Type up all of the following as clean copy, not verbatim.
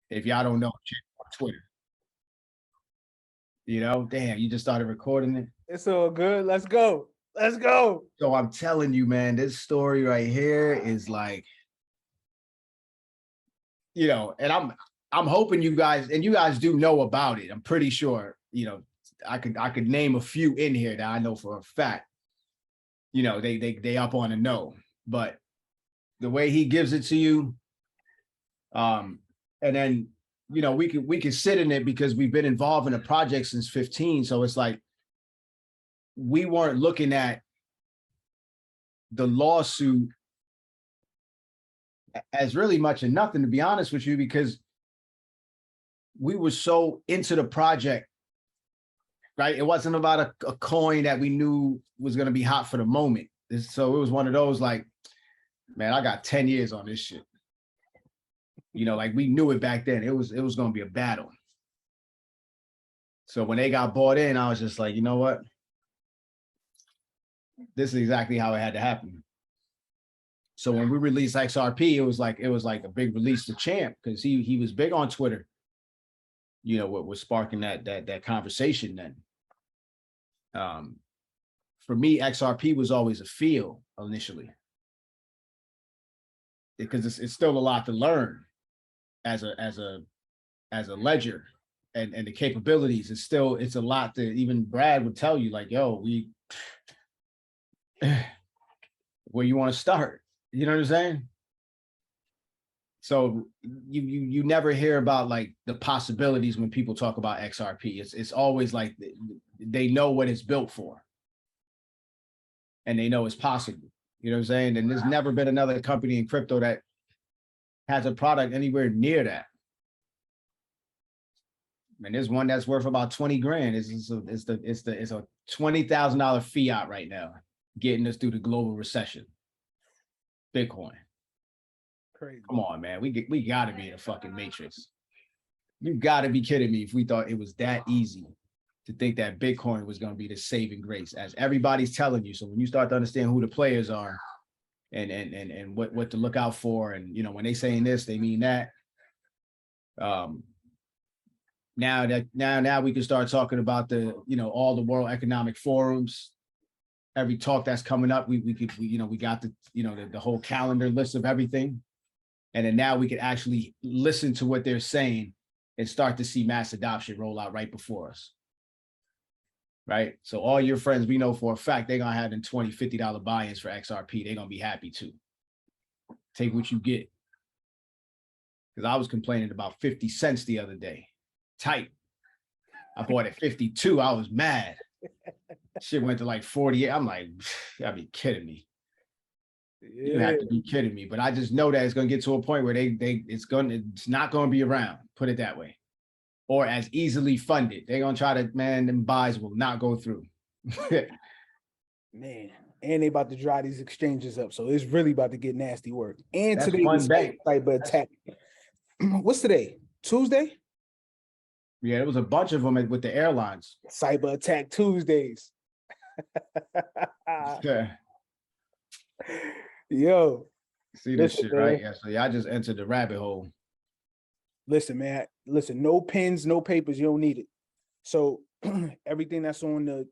If y'all don't know, check on Twitter. You know, damn, you just started recording it. It's all good. Let's go. Let's go. So I'm telling you, man, this story right here is like, you know, and I'm hoping you guys do know about it. I'm pretty sure, you know, I could name a few in here that I know for a fact. You know, they up on the know, but the way he gives it to you, and then, you know, we can sit in it because we've been involved in a project since 15. So it's like we weren't looking at the lawsuit as really much of nothing, to be honest with you, because we were so into the project, right? It wasn't about a coin that we knew was going to be hot for the moment. So it was one of those like, man, I got 10 years on this shit. You know, like we knew it back then. It was going to be a battle. So when they got bought in, I was just like, you know what? This is exactly how it had to happen. So when we released XRP, it was like a big release to Champ because he was big on Twitter. You know, what was sparking that conversation then. For me, XRP was always a feel initially because it's still a lot to learn as a ledger and the capabilities. It's a lot that even Brad would tell you, like, yo, where you want to start. You know what I'm saying? So you never hear about like the possibilities when people talk about XRP. It's always like they know what it's built for. And they know it's possible. You know what I'm saying? And there's never been another company in crypto that has a product anywhere near that. And there's one that's worth about 20 grand. It's a $20,000 fiat right now, getting us through the global recession. Bitcoin. Crazy. Come on, man. We gotta be in a fucking matrix. You gotta be kidding me if we thought it was that easy to think that Bitcoin was gonna be the saving grace, as everybody's telling you. So when you start to understand who the players are and what to look out for, and you know, when they saying this, they mean that. Now we can start talking about the, you know, all the World Economic Forums. Every talk that's coming up, we got the whole calendar list of everything. And then now we can actually listen to what they're saying and start to see mass adoption roll out right before us. Right? So all your friends, we know for a fact, they're going to have them $20, $50 buy-ins for XRP. They're going to be happy too. Take what you get. Because I was complaining about 50 cents the other day. Tight. I bought at 52. I was mad. Shit went to like 48. I'm like, you gotta be kidding me. Yeah. You have to be kidding me. But I just know that it's gonna get to a point where it's not gonna be around, put it that way. Or as easily funded. They're gonna try to, man, them buys will not go through. Man, and they about to dry these exchanges up. So it's really about to get nasty work. And that's today was cyber attack. What's today? Tuesday? Yeah, there was a bunch of them with the airlines. Cyber attack Tuesdays. Yeah. Yo. See this shit, man. Right? Yeah, so I just entered the rabbit hole. Listen, man. Listen, no pens, no papers. You don't need it. So everything that's on the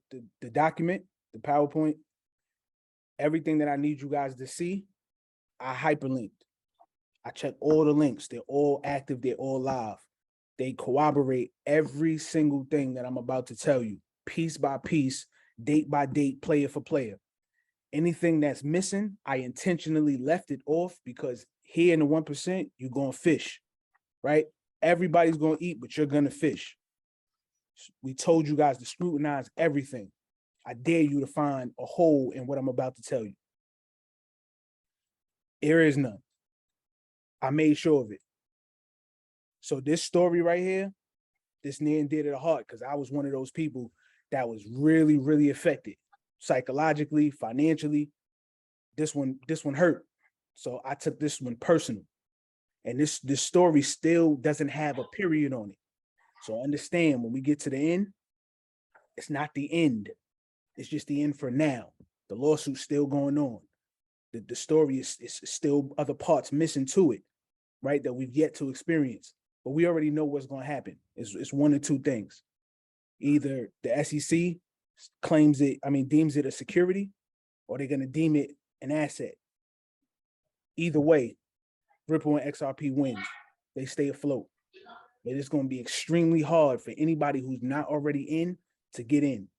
document, the PowerPoint, everything that I need you guys to see, I hyperlinked. I checked all the links. They're all active. They're all live. They corroborate every single thing that I'm about to tell you, piece by piece, date by date, player for player. Anything that's missing, I intentionally left it off because here in the 1%, you're going to fish, right? Everybody's going to eat, but you're going to fish. We told you guys to scrutinize everything. I dare you to find a hole in what I'm about to tell you. There is none. I made sure of it. So this story right here, this near and dear to the heart, because I was one of those people that was really, really affected psychologically, financially. This one hurt. So I took this one personal. And this story still doesn't have a period on it. So understand, when we get to the end, it's not the end. It's just the end for now. The lawsuit's still going on. The story is still other parts missing to it, right, that we've yet to experience. but we already know what's going to happen. It's one of two things. Either the SEC deems it a security, or they're going to deem it an asset. Either way, Ripple and XRP wins. They stay afloat. But it's going to be extremely hard for anybody who's not already in to get in.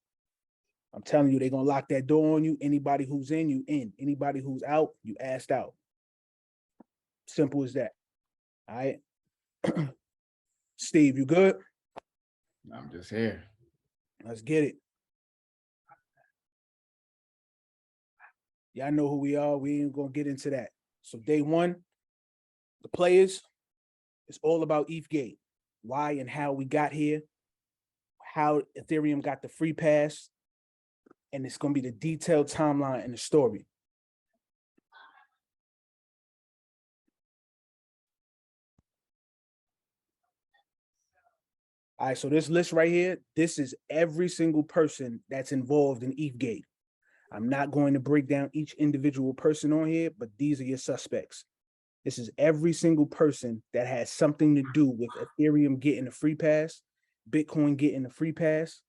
I'm telling you, they're going to lock that door on you. Anybody who's in, you in. Anybody who's out, you asked out. Simple as that. All right. Steve, you good? I'm just here. Let's get it. Y'all know who we are. We ain't going to get into that. So day one, the players, it's all about ETHGATE. Why and how we got here, how Ethereum got the free pass, and it's going to be the detailed timeline and the story. All right, so this list right here, this is every single person that's involved in ETHGATE. I'm not going to break down each individual person on here, but these are your suspects. This is every single person that has something to do with Ethereum getting a free pass, Bitcoin getting a free pass,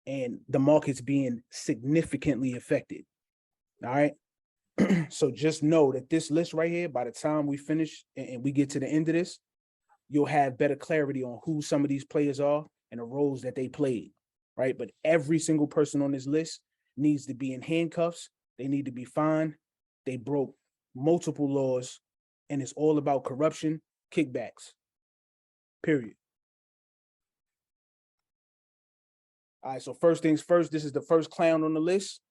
and the markets being significantly affected. All right. So just know that this list right here, by the time we finish and we get to the end of this, you'll have better clarity on who some of these players are and the roles that they played. Right. But every single person on this list needs to be in handcuffs. They need to be fined. They broke multiple laws. And it's all about corruption, kickbacks, period. All right, so first things first, this is the first clown on the list.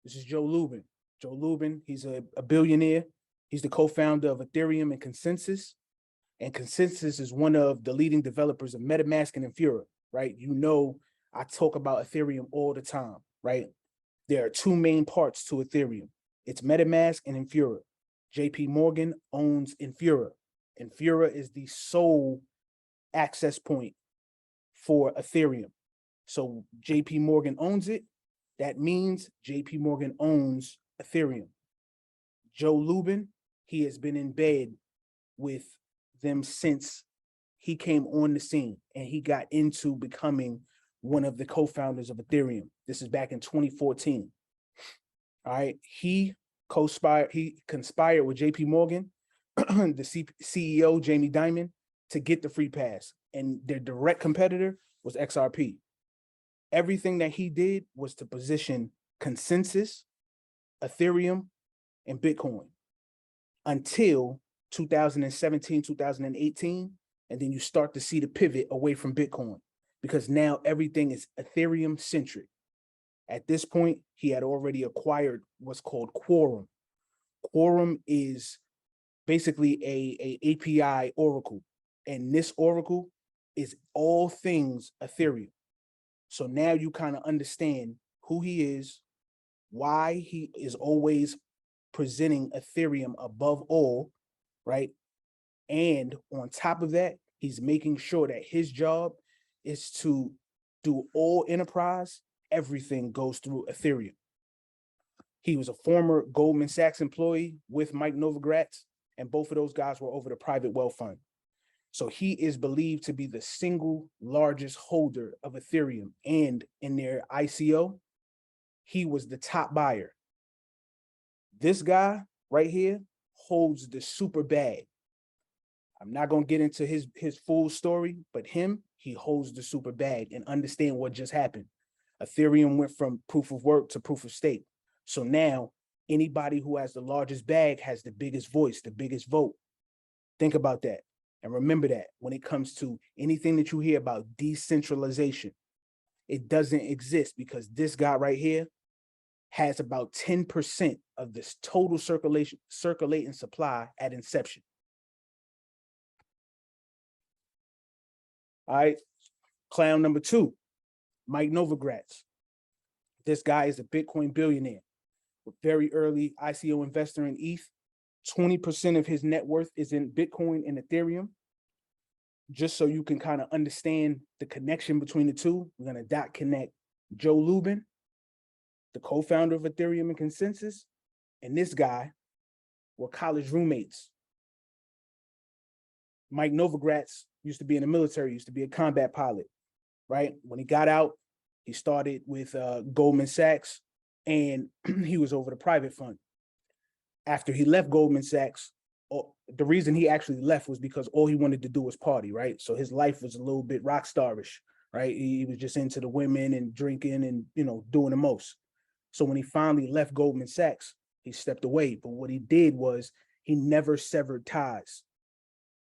This is Joe Luben. Joe Luben, he's a billionaire. He's the co-founder of Ethereum and Consensus. And Consensus is one of the leading developers of MetaMask and Infura, right? You know, I talk about Ethereum all the time, right? There are two main parts to Ethereum. It's MetaMask and Infura. JP Morgan owns Infura. Infura is the sole access point for Ethereum. So JP Morgan owns it. That means JP Morgan owns Ethereum. Joe Luben, he has been in bed with them since he came on the scene and he got into becoming one of the co-founders of Ethereum. This is back in 2014. All right. He conspired with JP Morgan, the CEO, Jamie Dimon, to get the free pass. And their direct competitor was XRP. Everything that he did was to position Consensus, Ethereum, and Bitcoin until 2017, 2018. And then you start to see the pivot away from Bitcoin because now everything is Ethereum centric. At this point, he had already acquired what's called Quorum. Quorum is basically a API oracle. And this oracle is all things Ethereum. So now you kind of understand who he is, why he is always presenting Ethereum above all, right? And on top of that, he's making sure that his job is to do all enterprise. Everything goes through Ethereum. He was a former Goldman Sachs employee with Mike Novogratz, and both of those guys were over the private wealth fund. So he is believed to be the single largest holder of Ethereum. And in their ICO, he was the top buyer. This guy right here holds the super bag. I'm not going to get into his full story, but he holds the super bag and understand what just happened. Ethereum went from proof of work to proof of stake. So now anybody who has the largest bag has the biggest voice, the biggest vote. Think about that. And remember that when it comes to anything that you hear about decentralization, it doesn't exist because this guy right here has about 10% of this total circulating supply at inception. All right, clown number 2, Mike Novogratz. This guy is a Bitcoin billionaire, a very early ICO investor in ETH. 20% of his net worth is in Bitcoin and Ethereum. Just so you can kind of understand the connection between the two, we're going to dot connect Joe Luben, the co-founder of Ethereum and Consensus, and this guy were college roommates. Mike Novogratz used to be in the military, used to be a combat pilot, right? When he got out, he started with Goldman Sachs, and he was over the private fund. After he left Goldman Sachs, the reason he actually left was because all he wanted to do was party, right? So his life was a little bit rock starish, right? He was just into the women and drinking and, you know, doing the most. So when he finally left Goldman Sachs, he stepped away. But what he did was he never severed ties.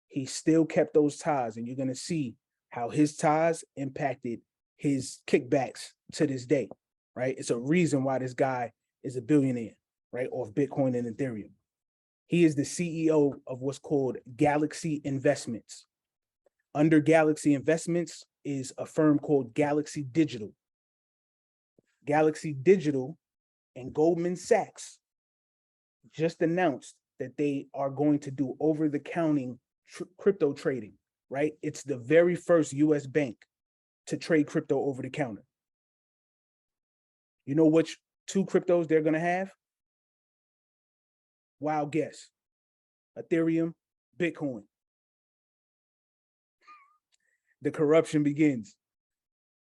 He still kept those ties, and you're going to see how his ties impacted his kickbacks to this day, right? It's a reason why this guy is a billionaire, right, off Bitcoin and Ethereum. He is the CEO of what's called Galaxy Investments. Under Galaxy Investments is a firm called Galaxy Digital. Galaxy Digital and Goldman Sachs just announced that they are going to do over-the-counter crypto trading, right? It's the very first US bank to trade crypto over the counter. You know which two cryptos they're going to have? Wild guess. Ethereum, Bitcoin. The corruption begins.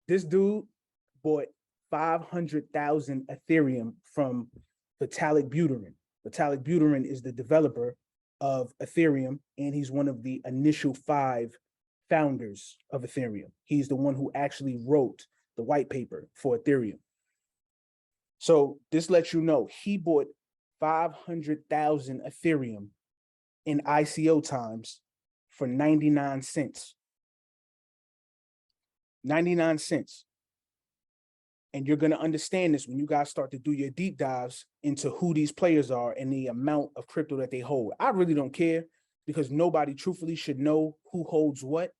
This dude bought 500,000 Ethereum from Vitalik Buterin. Vitalik Buterin is the developer of Ethereum, and he's one of the initial 5 founders of Ethereum. He's the one who actually wrote the white paper for Ethereum. So this lets you know he bought 500,000 Ethereum in ICO times for 99 cents. 99 cents. And you're going to understand this when you guys start to do your deep dives into who these players are and the amount of crypto that they hold. I really don't care, because nobody truthfully should know who holds what.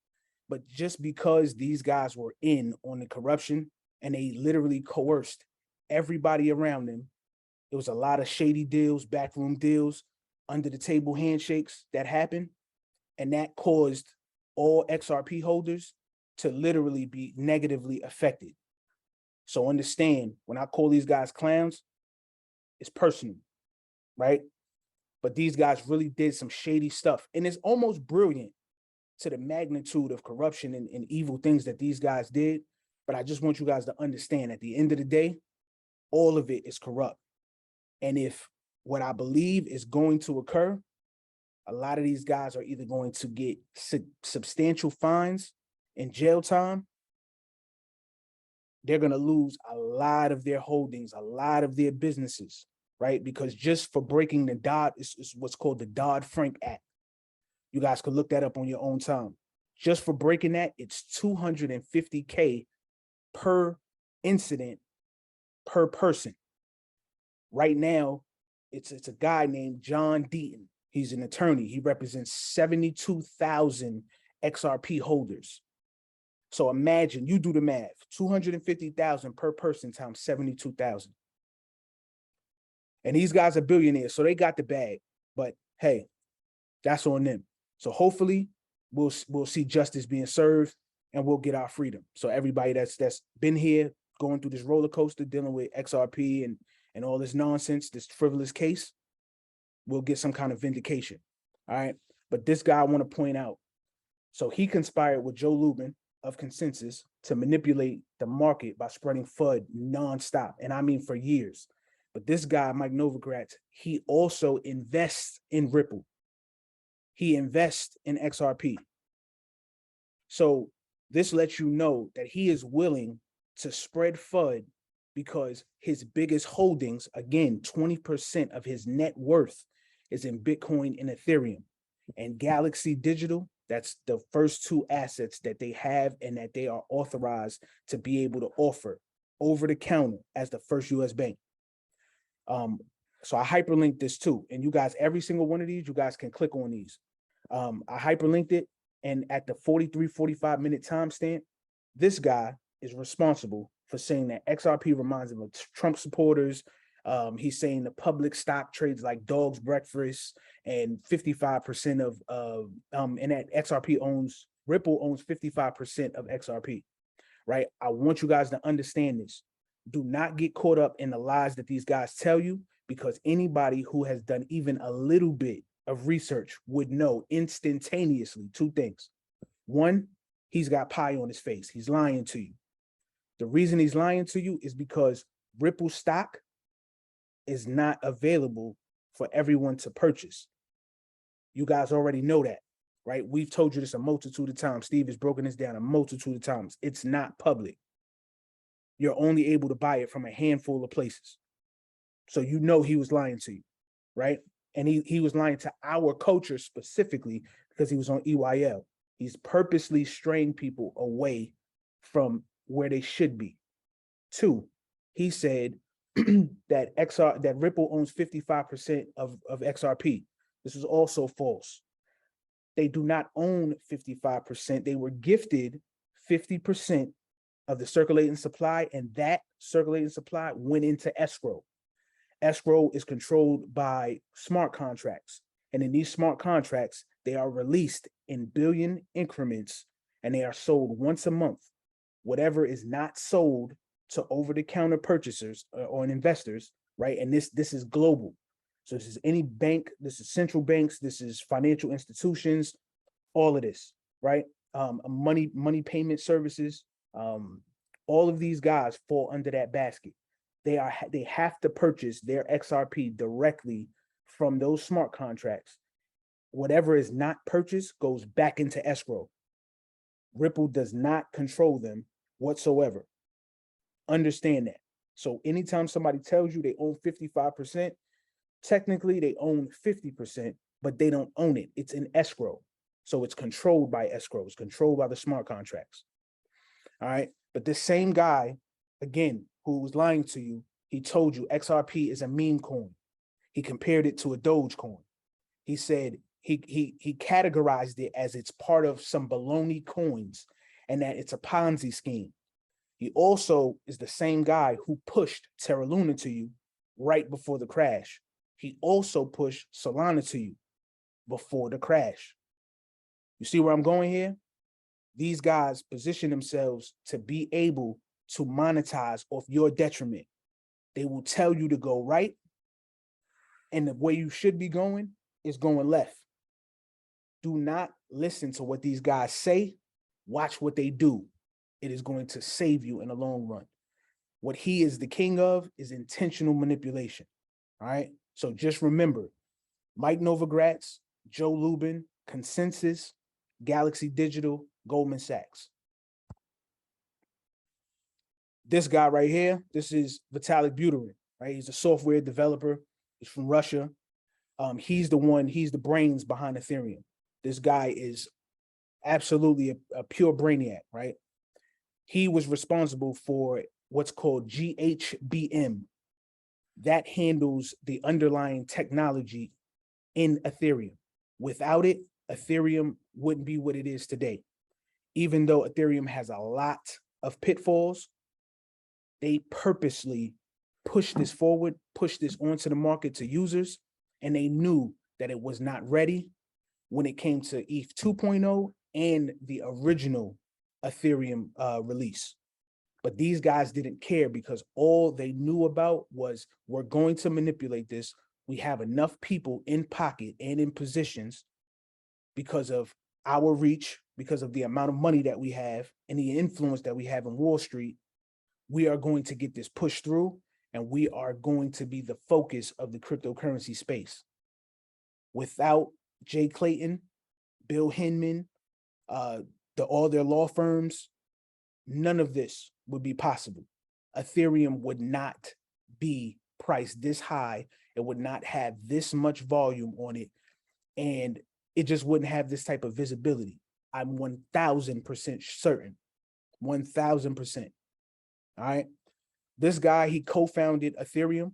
But just because these guys were in on the corruption and they literally coerced everybody around them, it was a lot of shady deals, backroom deals, under the table handshakes that happened. And that caused all XRP holders to literally be negatively affected. So understand, when I call these guys clowns, it's personal, right? But these guys really did some shady stuff. And it's almost brilliant to the magnitude of corruption and evil things that these guys did. But I just want you guys to understand, at the end of the day, all of it is corrupt. And if what I believe is going to occur, a lot of these guys are either going to get substantial fines and jail time. They're going to lose a lot of their holdings, a lot of their businesses, right? Because just for breaking the it's what's called the Dodd-Frank Act. You guys could look that up on your own time. Just for breaking that, it's $250K per incident per person. Right now, it's a guy named John Deaton. He's an attorney. He represents 72,000 XRP holders. So imagine, you do the math, 250,000 per person times 72,000. And these guys are billionaires, so they got the bag. But hey, that's on them. So hopefully we'll see justice being served and we'll get our freedom. So everybody that's been here going through this roller coaster, dealing with XRP and all this nonsense, this frivolous case, we'll get some kind of vindication. All right. But this guy I want to point out. So he conspired with Joe Luben of Consensus to manipulate the market by spreading FUD nonstop. And I mean for years. But this guy, Mike Novogratz, he also invests in Ripple. He invests in XRP. So this lets you know that he is willing to spread FUD because his biggest holdings, again, 20% of his net worth is in Bitcoin and Ethereum. And Galaxy Digital, that's the first 2 assets that they have and that they are authorized to be able to offer over the counter as the first US bank. So I hyperlinked this too. And you guys, every single one of these, you guys can click on these. I hyperlinked it. And at the 45-minute timestamp, this guy is responsible for saying that XRP reminds him of Trump supporters. He's saying the public stock trades like dog's breakfast, and 55% and that XRP Ripple owns 55% of XRP, right? I want you guys to understand this. Do not get caught up in the lies that these guys tell you, because anybody who has done even a little bit of research would know instantaneously 2 things. One, he's got pie on his face. He's lying to you. The reason he's lying to you is because Ripple stock is not available for everyone to purchase. You guys already know that, right? We've told you this a multitude of times. Steve has broken this down a multitude of times. It's not public. You're only able to buy it from a handful of places. So you know he was lying to you, right? And he was lying to our culture specifically because he was on EYL. He's purposely straying people away from where they should be. Two, he said that Ripple owns 55% of XRP. This is also false. They do not own 55%. They were gifted 50% of the circulating supply, and that circulating supply went into escrow. Escrow is controlled by smart contracts. And in these smart contracts, they are released in billion increments and they are sold once a month. Whatever is not sold to over-the-counter purchasers or investors, right? And this is global. So this is any bank, this is central banks, this is financial institutions, all of this, right? Money payment services, all of these guys fall under that basket. They have to purchase their XRP directly from those smart contracts. Whatever is not purchased goes back into escrow. Ripple does not control them whatsoever. Understand that. So anytime somebody tells you they own 55%, technically they own 50%, but they don't own it. It's in escrow. So it's controlled by escrow. It's controlled by the smart contracts. All right. But this same guy, again, who was lying to you, he told you XRP is a meme coin. He compared it to a Doge coin. He said he categorized it as it's part of some baloney coins and that it's a Ponzi scheme. He also is the same guy who pushed Terra Luna to you right before the crash. He also pushed Solana to you before the crash. You see where I'm going here? These guys position themselves to be able to monetize off your detriment. They will tell you to go right, and the way you should be going is going left. Do not listen to what these guys say. Watch what they do. It is going to save you in the long run. What he is the king of is intentional manipulation. All right. So just remember, Mike Novogratz, Joe Luben, Consensus, Galaxy Digital, Goldman Sachs. This guy right here, this is Vitalik Buterin, right? He's a software developer. He's from Russia. He's the brains behind Ethereum. This guy is absolutely a pure brainiac, right? He was responsible for what's called GHBM. That handles the underlying technology in Ethereum. Without it, Ethereum wouldn't be what it is today. Even though Ethereum has a lot of pitfalls, they purposely pushed this forward, pushed this onto the market to users, and they knew that it was not ready when it came to ETH 2.0 and the original Ethereum release. But these guys didn't care because all they knew about was, we're going to manipulate this. We have enough people in pocket and in positions because of our reach, because of the amount of money that we have and the influence that we have in Wall Street. We are going to get this pushed through, and we are going to be the focus of the cryptocurrency space. Without Jay Clayton, Bill Henman, all their law firms, none of this would be possible. Ethereum would not be priced this high. It would not have this much volume on it, and it just wouldn't have this type of visibility. I'm 1000% certain, 1000%. All right. This guy, he co-founded Ethereum.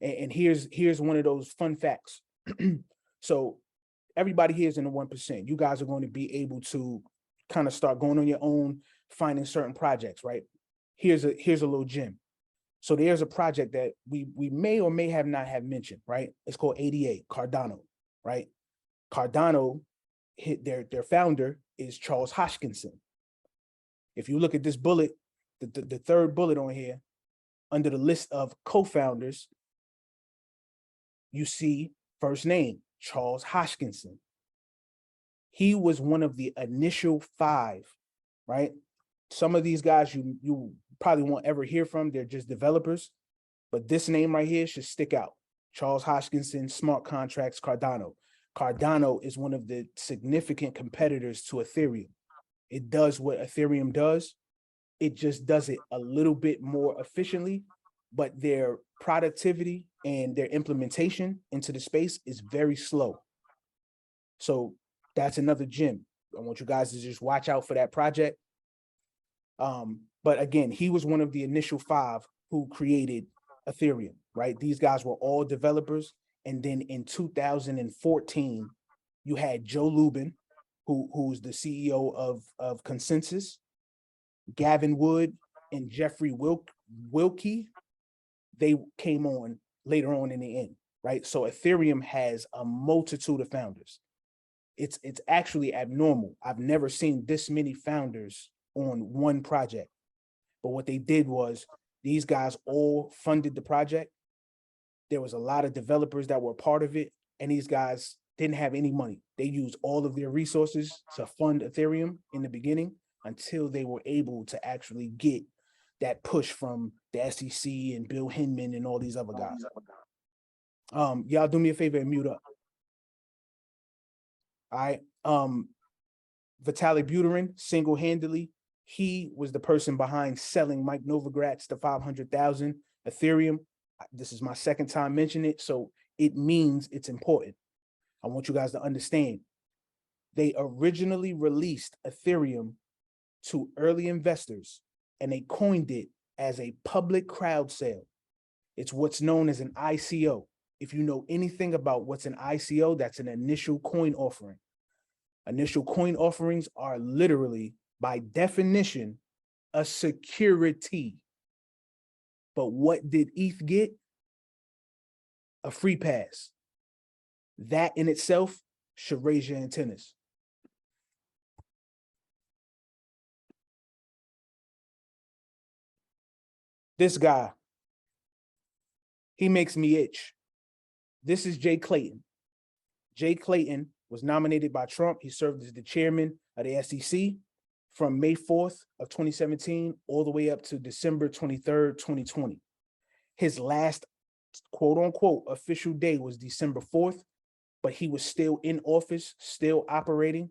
And here's one of those fun facts. So everybody here is in the 1%. You guys are going to be able to kind of start going on your own, finding certain projects, right? Here's a little gem. So there's a project that we may or may have not have mentioned, right? It's called ADA, Cardano, right? Cardano, their founder is Charles Hoskinson. If you look at this bullet, the third bullet on here, under the list of co-founders, you see first name, Charles Hoskinson. He was one of the initial 5, right? Some of these guys you probably won't ever hear from. They're just developers. But this name right here should stick out. Charles Hoskinson, Smart Contracts, Cardano. Cardano is one of the significant competitors to Ethereum. It does what Ethereum does. It just does it a little bit more efficiently, but their productivity and their implementation into the space is very slow. So that's another gem. I want you guys to just watch out for that project. But again, he was one of the initial 5 who created Ethereum, right? These guys were all developers. And then in 2014, you had Joe Luben, who's the CEO of Consensus, Gavin Wood and Jeffrey Wilkie. They came on later on in the end, right? So Ethereum has a multitude of founders. It's actually abnormal. I've never seen this many founders on one project. But what they did was these guys all funded the project. There was a lot of developers that were part of it, and these guys didn't have any money. They used all of their resources to fund Ethereum in the beginning until they were able to actually get that push from the SEC and Bill Henman and all these other guys. Y'all do me a favor and mute up. All right. Vitalik Buterin, single-handedly, he was the person behind selling Mike Novogratz to 500,000 Ethereum. This is my second time mentioning it, so it means it's important. I want you guys to understand. They originally released Ethereum to early investors, and they coined it as a public crowd sale. It's what's known as an ICO. If you know anything about what's an ICO, that's an initial coin offering. Initial coin offerings are literally, by definition, a security. But what did ETH get? A free pass. That in itself should raise your antennas. This guy, he makes me itch. This is Jay Clayton. Jay Clayton was nominated by Trump. He served as the chairman of the SEC from May 4th of 2017 all the way up to December 23rd, 2020. His last quote unquote official day was December 4th, but he was still in office, still operating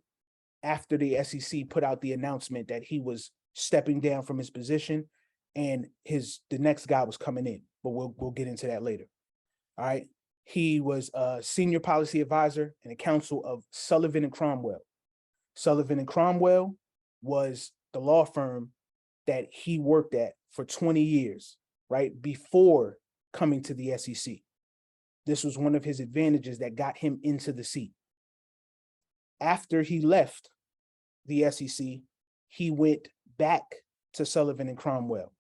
after the SEC put out the announcement that he was stepping down from his position and the next guy was coming in, but we'll get into that later. All right. He was a senior policy advisor and a counsel of Sullivan and Cromwell. Sullivan and Cromwell was the law firm that he worked at for 20 years, right? Before coming to the SEC. This was one of his advantages that got him into the seat. After he left the SEC, he went back to Sullivan and Cromwell.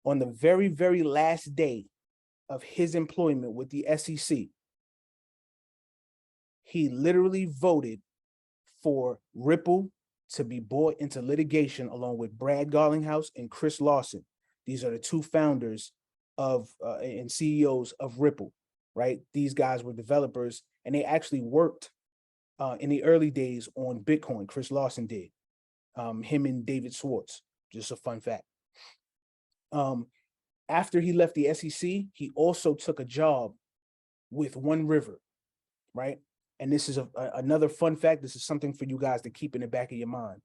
On the very, very last day of his employment with the SEC, he literally voted for Ripple to be brought into litigation along with Brad Garlinghouse and Chris Lawson. These are the 2 founders of and CEOs of Ripple, right? These guys were developers and they actually worked in the early days on Bitcoin. Chris Lawson did, him and David Schwartz, just a fun fact. After he left the SEC, he also took a job with One River, right? And this is another fun fact. This is something for you guys to keep in the back of your mind.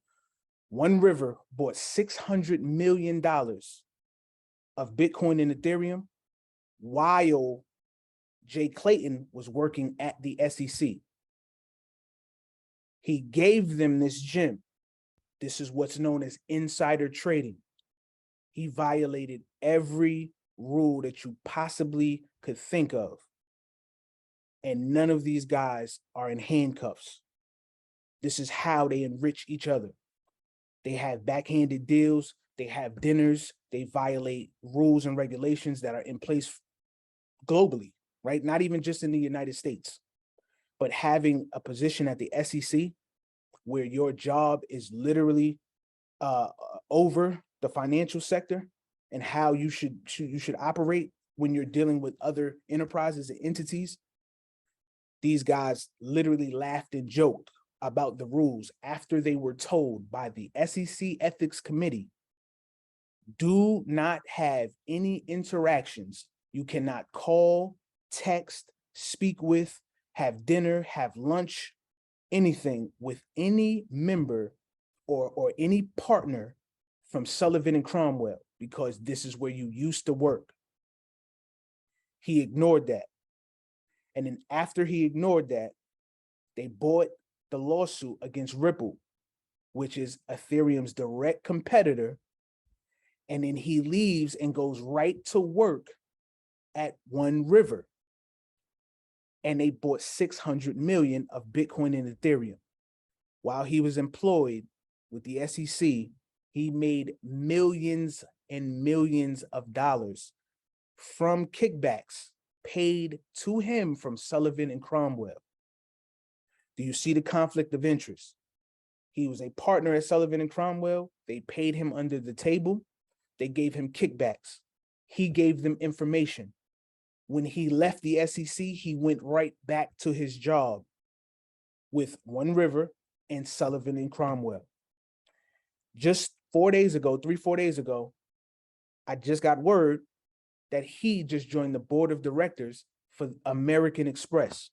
One River bought $600 million of Bitcoin and Ethereum while Jay Clayton was working at the SEC. He gave them this gem. This is what's known as insider trading. He violated every rule that you possibly could think of. And none of these guys are in handcuffs. This is how they enrich each other. They have backhanded deals. They have dinners. They violate rules and regulations that are in place globally, right? Not even just in the United States, but having a position at the SEC where your job is literally over the financial sector and how you should operate when you're dealing with other enterprises and entities. These guys literally laughed and joked about the rules after they were told by the SEC Ethics Committee, do not have any interactions. You cannot call, text, speak with, have dinner, have lunch, anything with any member or any partner from Sullivan and Cromwell, because this is where you used to work. He ignored that. And then after he ignored that, they bought the lawsuit against Ripple, which is Ethereum's direct competitor. And then he leaves and goes right to work at One River. And they bought 600 million of Bitcoin and Ethereum. While he was employed with the SEC, he made millions and millions of dollars from kickbacks paid to him from Sullivan and Cromwell. Do you see the conflict of interest? He was a partner at Sullivan and Cromwell. They paid him under the table. They gave him kickbacks. He gave them information. When he left the SEC, he went right back to his job with One River and Sullivan and Cromwell. Just 4 days ago, 3-4 days ago, I just got word that he just joined the board of directors for American Express.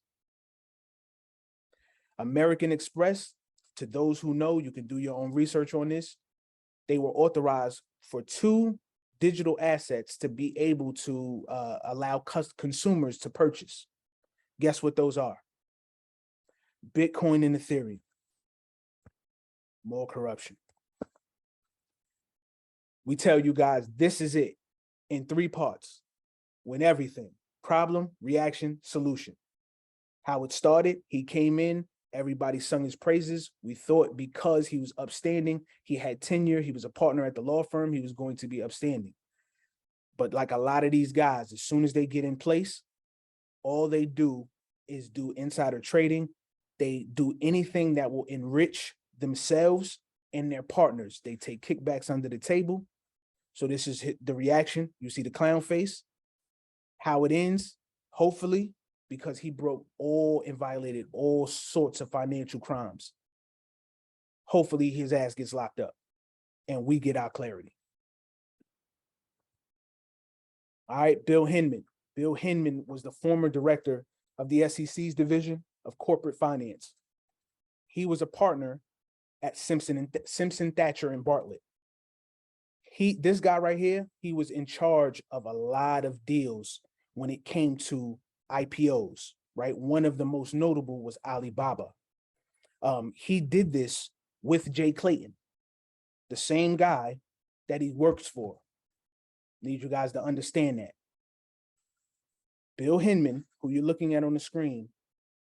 American Express, to those who know, you can do your own research on this. They were authorized for 2 digital assets to be able to allow consumers to purchase. Guess what those are? Bitcoin and Ethereum. More corruption. We tell you guys, this is it in 3 parts. When everything, problem, reaction, solution. How it started, he came in, everybody sung his praises. We thought because he was upstanding, he had tenure, he was a partner at the law firm, he was going to be upstanding. But like a lot of these guys, as soon as they get in place, all they do is do insider trading. They do anything that will enrich themselves and their partners. They take kickbacks under the table. So this is the reaction. You see the clown face, how it ends, hopefully, because he broke all and violated all sorts of financial crimes. Hopefully his ass gets locked up and we get our clarity. All right, Bill Henman. Bill Henman was the former director of the SEC's Division of Corporate Finance. He was a partner at Simpson, Thacher, and Bartlett. This guy right here, he was in charge of a lot of deals when it came to IPOs, right? One of the most notable was Alibaba. He did this with Jay Clayton, the same guy that he works for. Need you guys to understand that. Bill Henman, who you're looking at on the screen,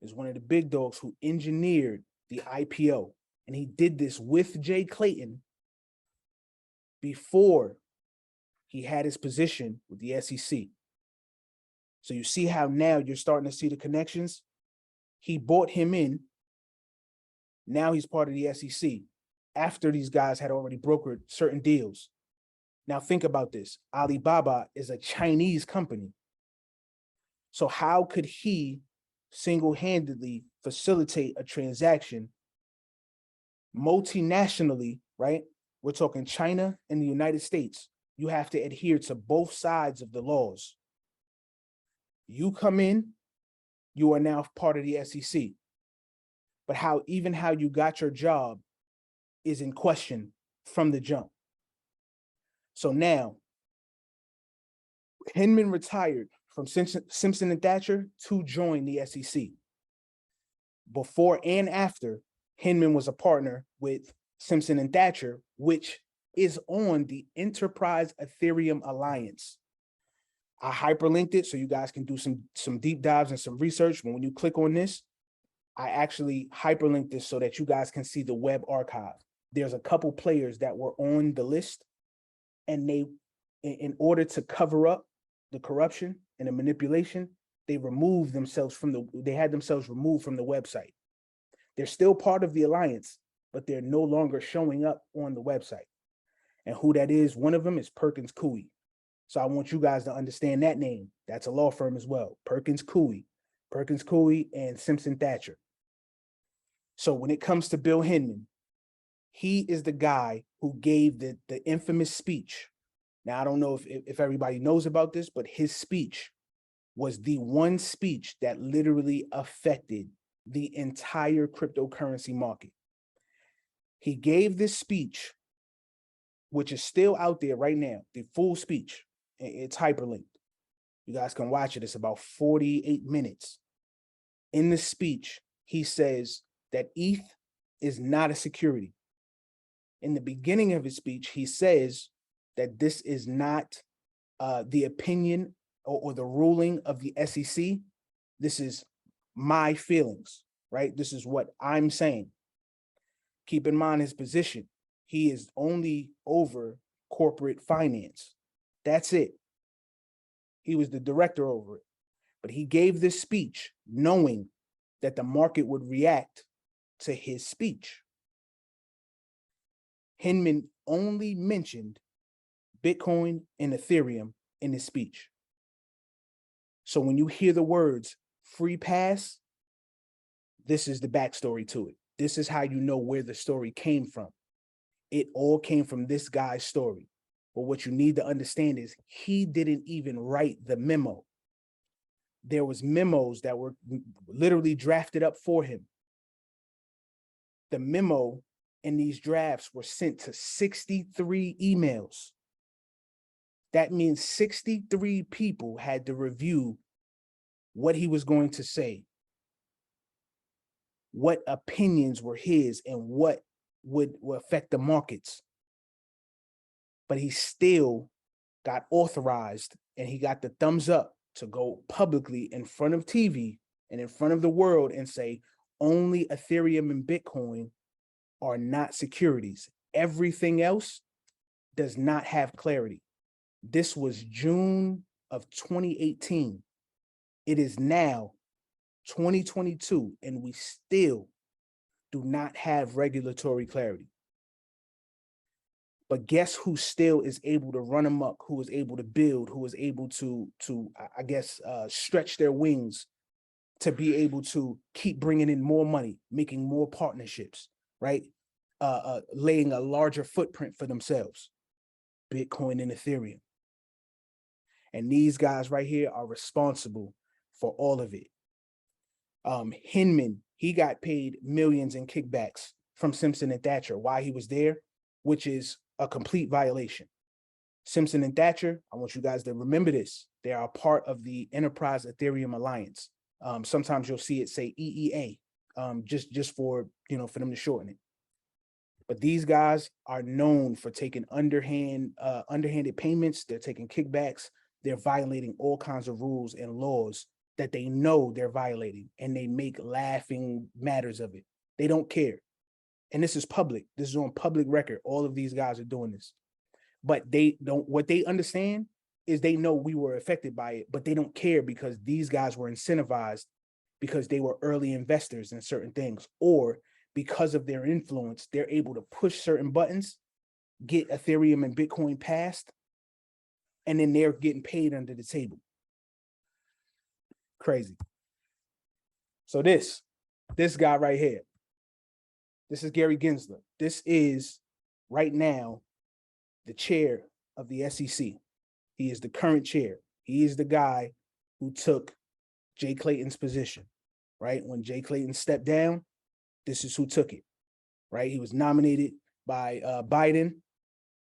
is one of the big dogs who engineered the IPO. And he did this with Jay Clayton before he had his position with the SEC. So you see how now you're starting to see the connections? He brought him in. Now he's part of the SEC after these guys had already brokered certain deals. Now think about this. Alibaba is a Chinese company. So how could he single-handedly facilitate a transaction multinationally, right? We're talking China and the United States. You have to adhere to both sides of the laws. You come in, you are now part of the SEC. But how you got your job is in question from the jump. So now, Henman retired from Simpson and Thacher to join the SEC. Before and after, Henman was a partner with Simpson and Thacher, which is on the Enterprise Ethereum Alliance. I hyperlinked it so you guys can do some deep dives and some research. When you click on this, I actually hyperlinked this so that you guys can see the web archive. There's a couple players that were on the list, and they, in order to cover up the corruption and the manipulation, they had themselves removed from the website. They're still part of the alliance, but they're no longer showing up on the website. And who that is, one of them is Perkins Coie. So I want you guys to understand that name. That's a law firm as well. Perkins Coie. Perkins Coie and Simpson Thacher. So when it comes to Bill Henman, he is the guy who gave the infamous speech. Now, I don't know if everybody knows about this, but his speech was the one speech that literally affected the entire cryptocurrency market. He gave this speech, which is still out there right now, the full speech. It's hyperlinked. You guys can watch it. It's about 48 minutes. In the speech, he says that ETH is not a security. In the beginning of his speech, he says that this is not the opinion or the ruling of the SEC. This is my feelings, right? This is what I'm saying. Keep in mind his position. He is only over corporate finance. That's it. He was the director over it. But he gave this speech knowing that the market would react to his speech. Henman only mentioned Bitcoin and Ethereum in his speech. So when you hear the words free pass, this is the backstory to it. This is how you know where the story came from. It all came from this guy's story. But what you need to understand is he didn't even write the memo. There was memos that were literally drafted up for him. The memo and these drafts were sent to 63 emails. That means 63 people had to review what he was going to say, what opinions were his, and what would affect the markets. But he still got authorized and he got the thumbs up to go publicly in front of TV and in front of the world and say, only Ethereum and Bitcoin are not securities. Everything else does not have clarity. This was June of 2018. It is now 2022, and we still do not have regulatory clarity. But guess who still is able to run amok, who is able to build, who is able to I guess, stretch their wings to be able to keep bringing in more money, making more partnerships, right? Laying a larger footprint for themselves, Bitcoin and Ethereum. And these guys right here are responsible for all of it. Henman, he got paid millions in kickbacks from Simpson and Thacher while he was there, which is a complete violation. Simpson and Thacher, I want you guys to remember this. They are a part of the Enterprise Ethereum Alliance. Sometimes you'll see it say EEA, just for, for them to shorten it. But these guys are known for taking underhanded payments. They're taking kickbacks. They're violating all kinds of rules and laws that they know they're violating, and they make laughing matters of it. They don't care. And this is public. This is on public record. All of these guys are doing this. But they don't, what they understand is they know we were affected by it, but they don't care because these guys were incentivized because they were early investors in certain things, or because of their influence, they're able to push certain buttons, get Ethereum and Bitcoin passed, and then they're getting paid under the table. Crazy. So this guy right here, this is Gary Gensler. This is right now the chair of the SEC. He is the current chair. He is the guy who took Jay Clayton's position, right? When Jay Clayton stepped down, this is who took it, right? He was nominated by Biden.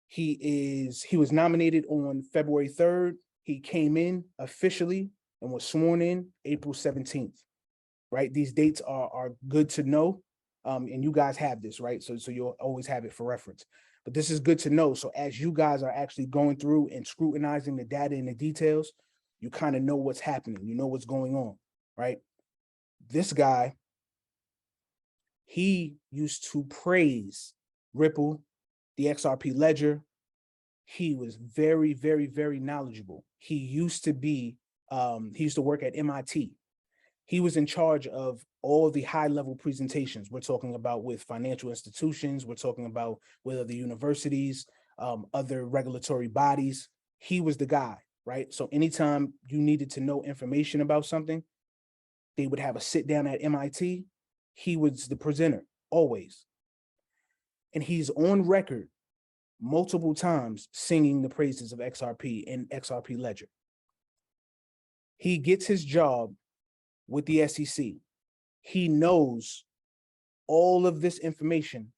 He was nominated on February 3rd. He came in officially and was sworn in April 17th, right? These dates are good to know. And you guys have this, right? So you'll always have it for reference. But this is good to know. So as you guys are actually going through and scrutinizing the data and the details, you kind of know what's happening. You know what's going on, right? This guy, he used to praise Ripple, the XRP ledger. He was very, very, very knowledgeable. He used to work at MIT. He was in charge of all the high-level presentations. We're talking about with financial institutions. We're talking about with other universities, other regulatory bodies. He was the guy, right? So anytime you needed to know information about something, They would have a sit down at MIT. He was the presenter, always. And he's on record multiple times singing the praises of XRP and XRP Ledger. He gets his job with the SEC. He knows all of this information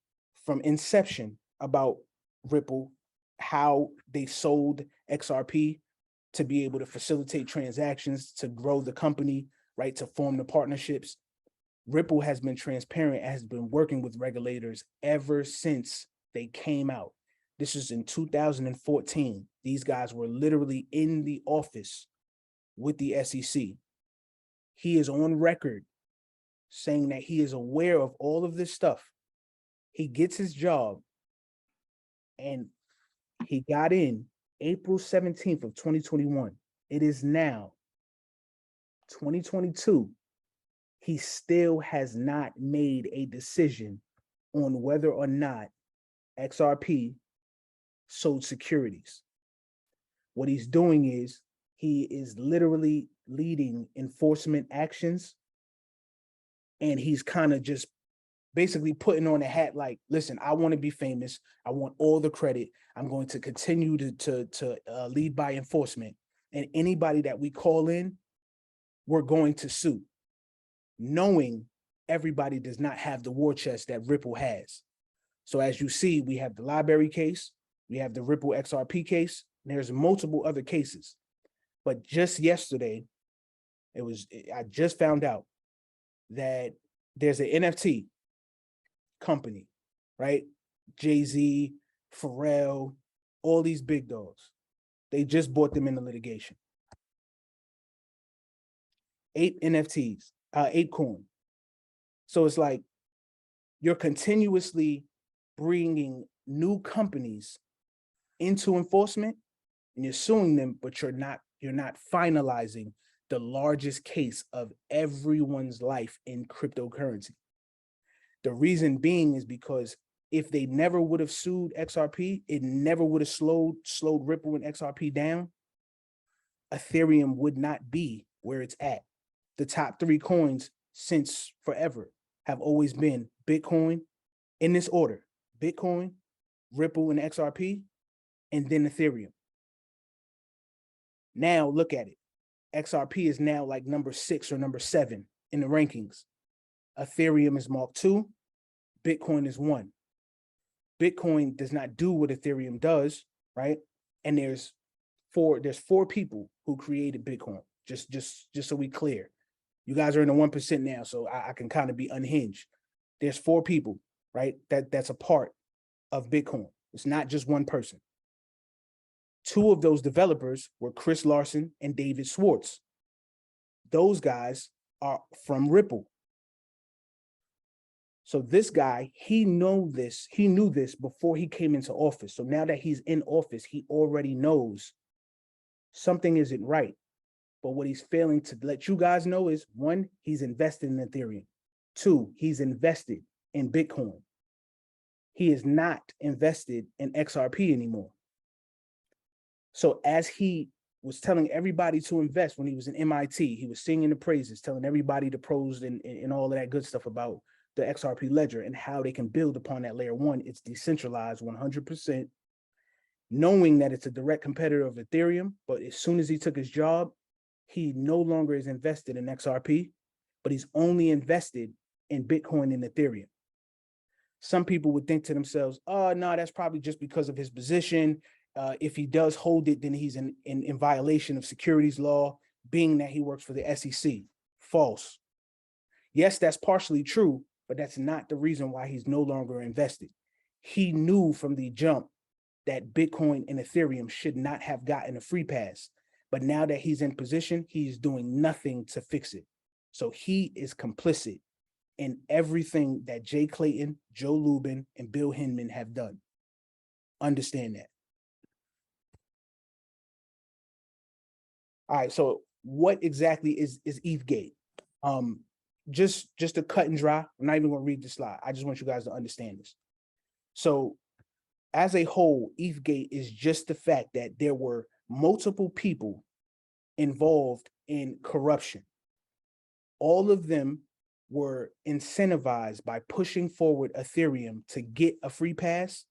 from inception about Ripple, how they sold XRP to be able to facilitate transactions, to grow the company, right, to form the partnerships. Ripple has been transparent, has been working with regulators ever since they came out. This is in 2014. These guys were literally in the office with the SEC. He is on record saying that he is aware of all of this stuff. He gets his job, and he got in April 17th of 2021. It is now 2022. He still has not made a decision on whether or not XRP sold securities. What he's doing is he is literally leading enforcement actions, and he's kind of just basically putting on a hat like, listen, I want to be famous. I want all the credit. I'm going to continue to lead by enforcement. And anybody that we call in, we're going to sue, knowing everybody does not have the war chest that Ripple has. So as you see, we have the library case, we have the Ripple XRP case, and there's multiple other cases. But just yesterday, I just found out that there's an NFT company, right? Jay-Z, Pharrell, all these big dogs. They just bought them in the litigation. 8 NFTs, 8 coin. So it's like you're continuously bringing new companies into enforcement, and you're suing them, but you're not finalizing the largest case of everyone's life in cryptocurrency. The reason being is because if they never would have sued XRP, it never would have slowed Ripple and XRP down. Ethereum would not be where it's at. The top 3 coins since forever have always been Bitcoin, in this order: Bitcoin, Ripple, and XRP, and then Ethereum. Now look at it. XRP is now like number 6 or number 7 in the rankings. Ethereum is Mark 2, Bitcoin is 1. Bitcoin does not do what Ethereum does, right? And there's 4 people who created Bitcoin. Just so we clear. You guys are in the 1% now, so I can kind of be unhinged. There's 4 people, right? That's a part of Bitcoin. It's not just one person. 2 of those developers were Chris Larson and David Schwartz. Those guys are from Ripple. So this guy, he knew this before he came into office. So now that he's in office, he already knows something isn't right. But what he's failing to let you guys know is, 1, he's invested in Ethereum. 2, he's invested in Bitcoin. He is not invested in XRP anymore. So as he was telling everybody to invest when he was in MIT, he was singing the praises, telling everybody the pros and all of that good stuff about the XRP ledger and how they can build upon that layer 1. It's decentralized 100%, knowing that it's a direct competitor of Ethereum. But as soon as he took his job, he no longer is invested in XRP, but he's only invested in Bitcoin and Ethereum. Some people would think to themselves, oh, no, that's probably just because of his position. If he does hold it, then he's in violation of securities law, being that he works for the SEC. False. Yes, that's partially true, but that's not the reason why he's no longer invested. He knew from the jump that Bitcoin and Ethereum should not have gotten a free pass. But now that he's in position, he's doing nothing to fix it. So he is complicit in everything that Jay Clayton, Joe Luben, and Bill Henman have done. Understand that. All right, so what exactly is ETHGATE? Just to cut and dry, I'm not even going to read the slide. I just want you guys to understand this. So as a whole, ETHGATE is just the fact that there were multiple people involved in corruption. All of them were incentivized by pushing forward Ethereum to get a free pass.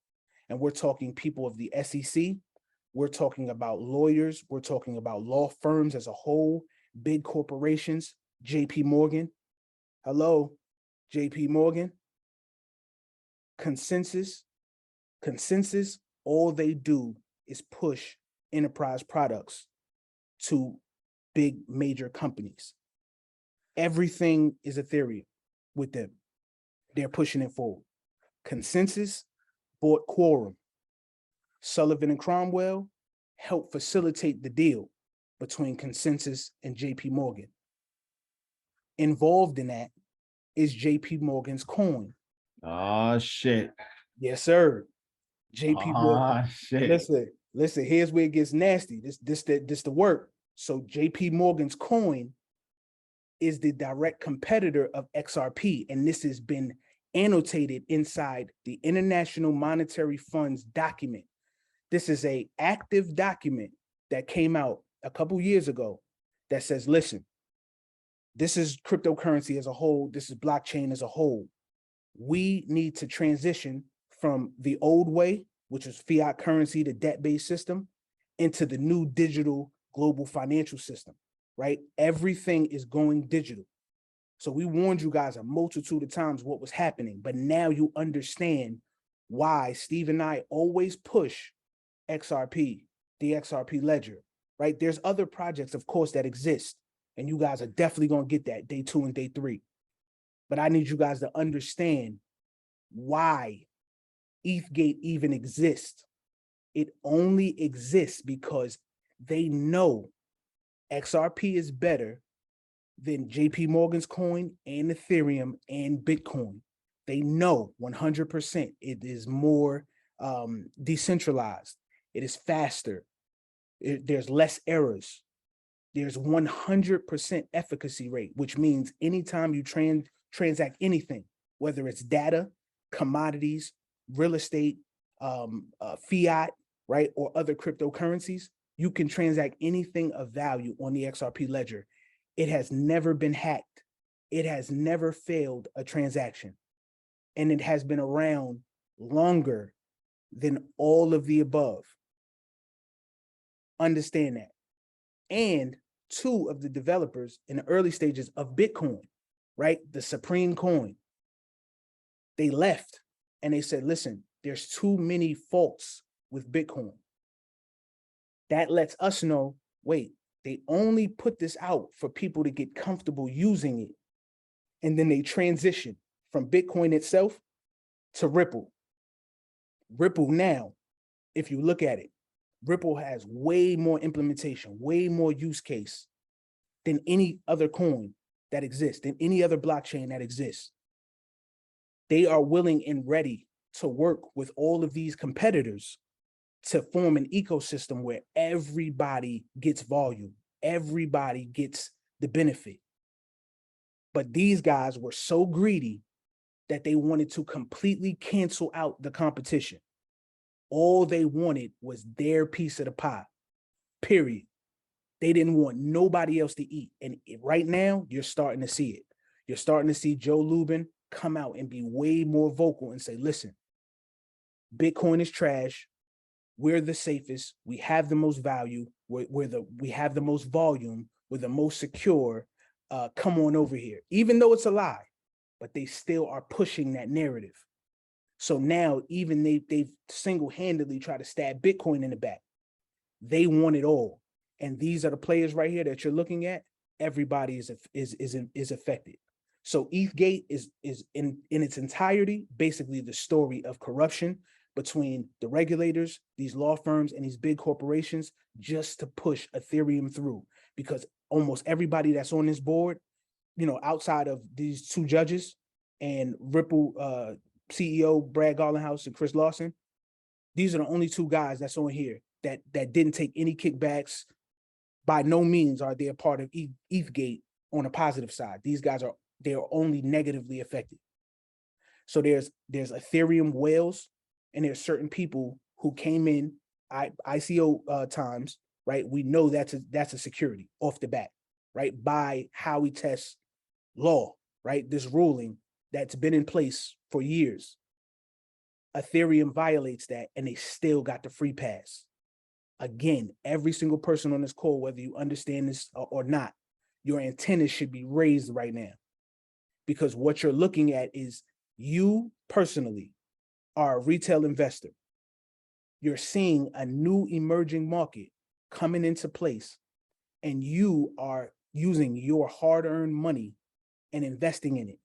And we're talking people of the SEC. We're talking about lawyers. We're talking about law firms as a whole, big corporations, JP Morgan. Hello, JP Morgan. Consensus, all they do is push enterprise products to big major companies. Everything is Ethereum with them. They're pushing it forward. Consensus bought Quorum. Sullivan and Cromwell helped facilitate the deal between Consensus and JP Morgan. Involved in that is JP Morgan's coin. Oh shit. Yes, sir. JP Morgan. Oh shit. Listen, here's where it gets nasty. This the work. So JP Morgan's coin is the direct competitor of XRP, and this has been annotated inside the International Monetary Fund's document. This is an active document that came out a couple years ago that says, listen, this is cryptocurrency as a whole. This is blockchain as a whole. We need to transition from the old way, which was fiat currency, the debt-based system, into the new digital global financial system, right? Everything is going digital. So we warned you guys a multitude of times what was happening, but now you understand why Steve and I always push XRP, the XRP ledger, right? There's other projects, of course, that exist, and you guys are definitely going to get that day 2 and day 3. But I need you guys to understand why ETHGATE even exists. It only exists because they know XRP is better than JP Morgan's coin and Ethereum and Bitcoin. They know 100% it is more decentralized. It is faster. There's less errors. There's 100% efficacy rate, which means anytime you transact anything, whether it's data, commodities, real estate, fiat, right, or other cryptocurrencies, you can transact anything of value on the XRP ledger. It has never been hacked. It has never failed a transaction. And it has been around longer than all of the above. Understand that. And 2 of the developers in the early stages of Bitcoin, right, the supreme coin, they left and they said, listen, there's too many faults with Bitcoin. That lets us know, wait, they only put this out for people to get comfortable using it. And then they transition from Bitcoin itself to Ripple. Ripple now, if you look at it, Ripple has way more implementation, way more use case than any other coin that exists, than any other blockchain that exists. They are willing and ready to work with all of these competitors to form an ecosystem where everybody gets volume, everybody gets the benefit. But these guys were so greedy that they wanted to completely cancel out the competition. All they wanted was their piece of the pie, period. They didn't want nobody else to eat. And right now, you're starting to see it. You're starting to see Joe Luben come out and be way more vocal and say, listen, Bitcoin is trash. We're the safest. We have the most value. We have the most volume. We're the most secure. Come on over here. Even though it's a lie, but they still are pushing that narrative. So now even they've single-handedly tried to stab Bitcoin in the back. They want it all. And these are the players right here that you're looking at. Everybody is affected. So ETHGATE is in its entirety basically the story of corruption between the regulators, these law firms, and these big corporations just to push Ethereum through. Because almost everybody that's on this board, you know, outside of these 2 judges and Ripple CEO Brad Garlinghouse and Chris Lawson, these are the only 2 guys that's on here that didn't take any kickbacks. By no means are they a part of ETHGATE on a positive side. These guys they're only negatively affected. So there's Ethereum whales, and there's certain people who came in ICO times, right? We know that's a security off the bat, right? By how we test law, right? This ruling that's been in place for years. Ethereum violates that and they still got the free pass. Again, every single person on this call, whether you understand this or not, your antennas should be raised right now, because what you're looking at is you personally are a retail investor. You're seeing a new emerging market coming into place, and you are using your hard-earned money and investing in it.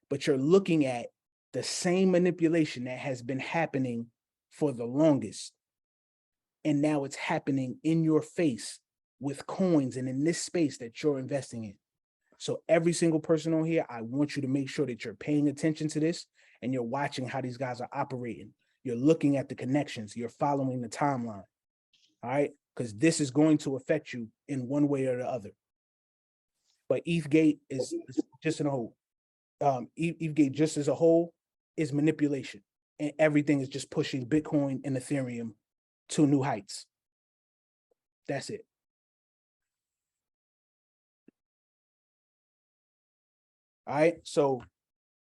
But you're looking at the same manipulation that has been happening for the longest. And now it's happening in your face with coins and in this space that you're investing in. So every single person on here, I want you to make sure that you're paying attention to this and you're watching how these guys are operating. You're looking at the connections. You're following the timeline. All right? Because this is going to affect you in one way or the other. But ETHGATE is just in a whole. ETHGATE just as a whole is manipulation. And everything is just pushing Bitcoin and Ethereum to new heights. That's it. All right, so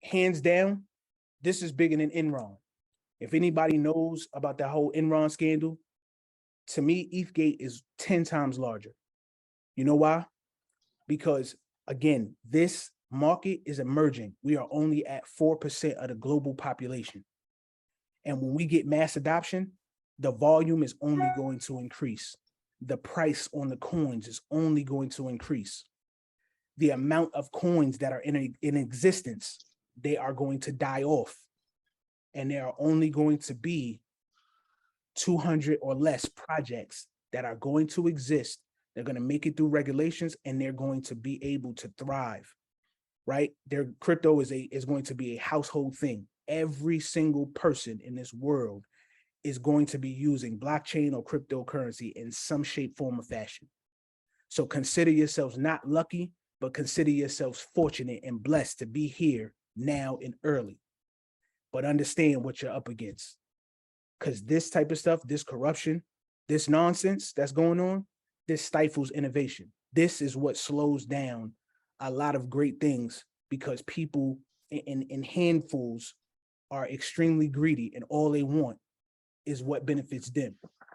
hands down, this is bigger than Enron. If anybody knows about that whole Enron scandal, to me, ETHGATE is 10 times larger. You know why? Because again, this market is emerging. We are only at 4% of the global population. And when we get mass adoption, the volume is only going to increase. The price on the coins is only going to increase. The amount of coins that are in existence, they are going to die off. And there are only going to be 200 or less projects that are going to exist. They're going to make it through regulations and they're going to be able to thrive, right? Their crypto is going to be a household thing. Every single person in this world is going to be using blockchain or cryptocurrency in some shape, form, or fashion. So consider yourselves not lucky, but consider yourselves fortunate and blessed to be here now and early. But understand what you're up against. Because this type of stuff, this corruption, this nonsense that's going on, this stifles innovation. This is what slows down a lot of great things, because people in handfuls are extremely greedy and all they want is what benefits them.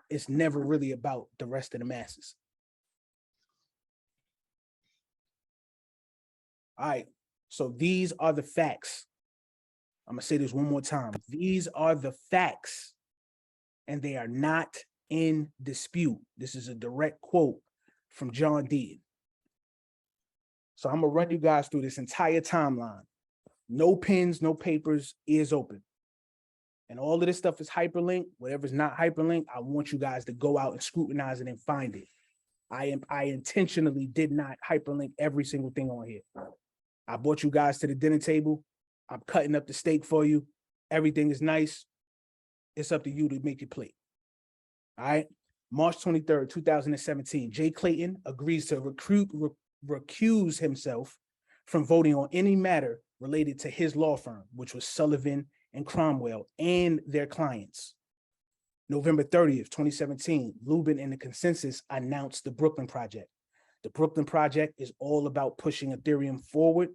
It's never really about the rest of the masses. All right, so these are the facts. I'm gonna say this one more time. These are the facts, and they are not in dispute. This is a direct quote from John Dean. So I'm gonna run you guys through this entire timeline. No pens, no papers, ears open. And all of this stuff is hyperlinked. Whatever's not hyperlinked, I want you guys to go out and scrutinize it and find it. I intentionally did not hyperlink every single thing on here. I brought you guys to the dinner table. I'm cutting up the steak for you. Everything is nice. It's up to you to make your plate. All right. March 23rd, 2017, Jay Clayton agrees to recuse himself from voting on any matter related to his law firm, which was Sullivan and Cromwell and their clients. November 30th, 2017, Luben and the Consensus announced the Brooklyn Project. The Brooklyn Project is all about pushing Ethereum forward,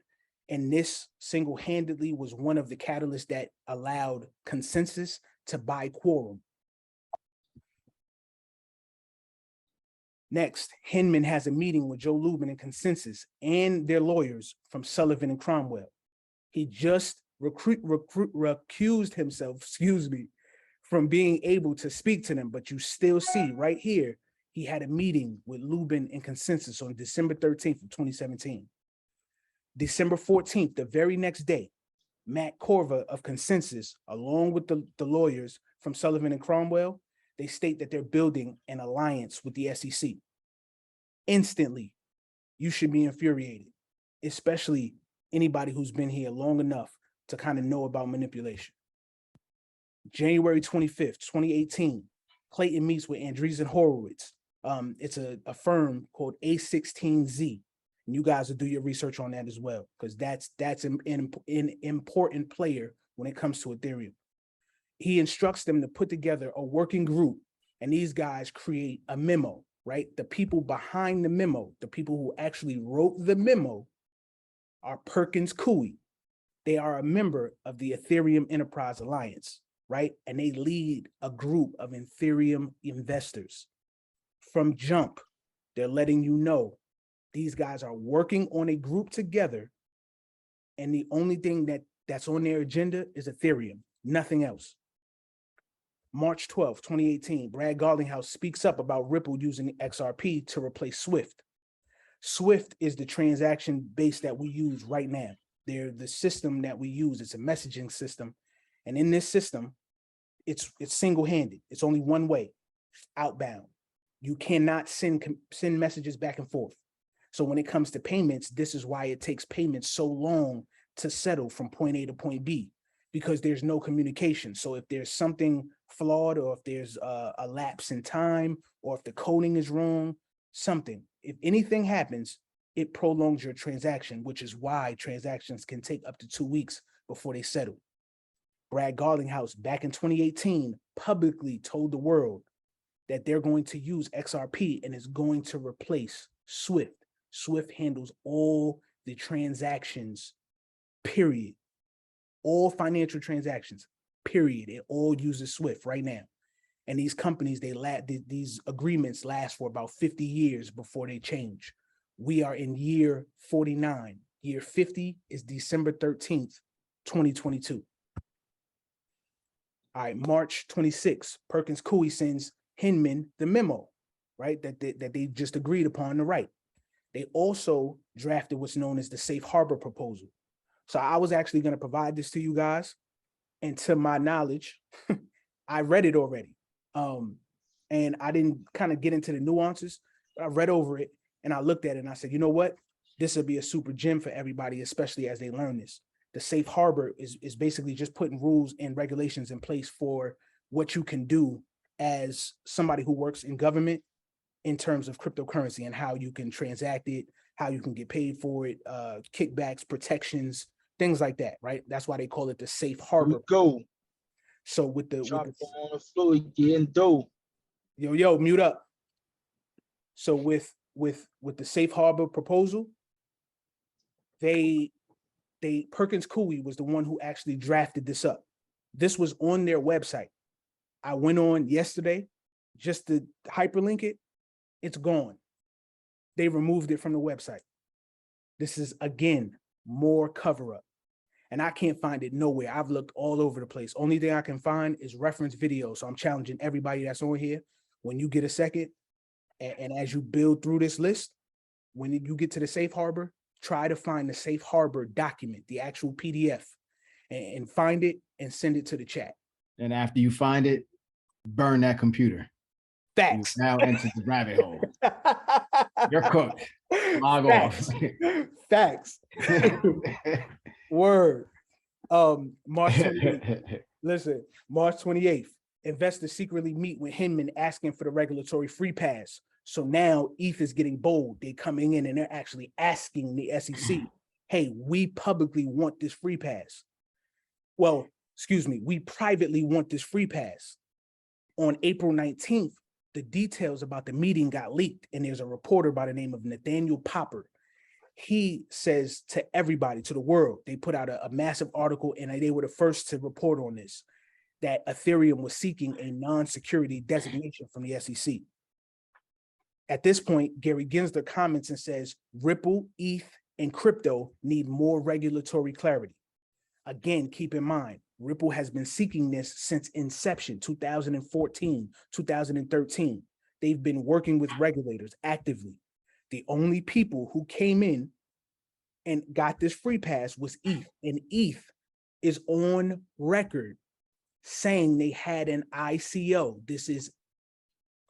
and this single-handedly was one of the catalysts that allowed Consensus to buy Quorum. Next, Henman has a meeting with Joe Luben and Consensus and their lawyers from Sullivan and Cromwell. He just recused himself, from being able to speak to them, but you still see right here, he had a meeting with Luben and Consensus on December 13th of 2017. December 14th, the very next day, Matt Corva of Consensus, along with the lawyers from Sullivan and Cromwell, they state that they're building an alliance with the SEC. Instantly, you should be infuriated, especially anybody who's been here long enough to kind of know about manipulation. January 25th, 2018, Clayton meets with Andreessen Horowitz. It's a firm called A16Z. And you guys will do your research on that as well, because that's an important player when it comes to Ethereum. He instructs them to put together a working group, and these guys create a memo, right? The people behind the memo, the people who actually wrote the memo, are Perkins Coie. They are a member of the Ethereum Enterprise Alliance, right? And they lead a group of Ethereum investors. From jump, they're letting you know these guys are working on a group together, and the only thing that's on their agenda is Ethereum, nothing else. March 12th, 2018, Brad Garlinghouse speaks up about Ripple using XRP to replace Swift. Swift is the transaction base that we use right now. They're the system that we use. It's a messaging system. And in this system, it's single-handed. It's only one way, outbound. You cannot send messages back and forth. So when it comes to payments, this is why it takes payments so long to settle from point A to point B, because there's no communication. So if there's something flawed, or if there's a lapse in time, or if the coding is wrong, something, if anything happens, it prolongs your transaction, which is why transactions can take up to 2 weeks before they settle. Brad Garlinghouse back in 2018 publicly told the world that they're going to use XRP and is going to replace Swift. Swift handles all the transactions, period. All financial transactions, period. It all uses Swift right now. And these companies, these agreements last for about 50 years before they change. We are in year 49. Year 50 is December 13th, 2022. All right, March 26th, Perkins Coie sends Henman the memo, right, that they just agreed upon to write. They also drafted what's known as the safe harbor proposal. So I was actually going to provide this to you guys, and to my knowledge, I read it already. And I didn't kind of get into the nuances, but I read over it and I looked at it and I said, you know what? This would be a super gem for everybody, especially as they learn this. The safe harbor is basically just putting rules and regulations in place for what you can do as somebody who works in government in terms of cryptocurrency, and how you can transact it, how you can get paid for it, kickbacks, protections, things like that, right? That's why they call it the safe harbor. Go. So with the Drop on the floor, getting dope. Yo, mute up. So with the safe harbor proposal, Perkins Coie was the one who actually drafted this up. This was on their website. I went on yesterday just to hyperlink it. It's gone. They removed it from the website. This is, again, more cover up. And I can't find it nowhere. I've looked all over the place. Only thing I can find is reference videos. So I'm challenging everybody that's on here, when you get a second, and as you build through this list, when you get to the safe harbor, try to find the safe harbor document, the actual PDF, and find it and send it to the chat. And after you find it, burn that computer. Facts. You now enter the rabbit hole. You're cooked. Log Facts. off. Facts. Word. March 28th. Listen, March 28th. Investors secretly meet with Henman asking for the regulatory free pass. So now ETH is getting bold. They're coming in and they're actually asking the SEC, hey, we publicly want this free pass. Well, excuse me, we privately want this free pass. On April 19th, the details about the meeting got leaked, and there's a reporter by the name of Nathaniel Popper. He says to everybody, to the world, they put out a massive article, and they were the first to report on this, that Ethereum was seeking a non-security designation from the SEC. At this point, Gary Gensler comments and says, Ripple, ETH, and crypto need more regulatory clarity. Again, keep in mind, Ripple has been seeking this since inception, 2014, 2013. They've been working with regulators actively. The only people who came in and got this free pass was ETH, and ETH is on record saying they had an ICO. This is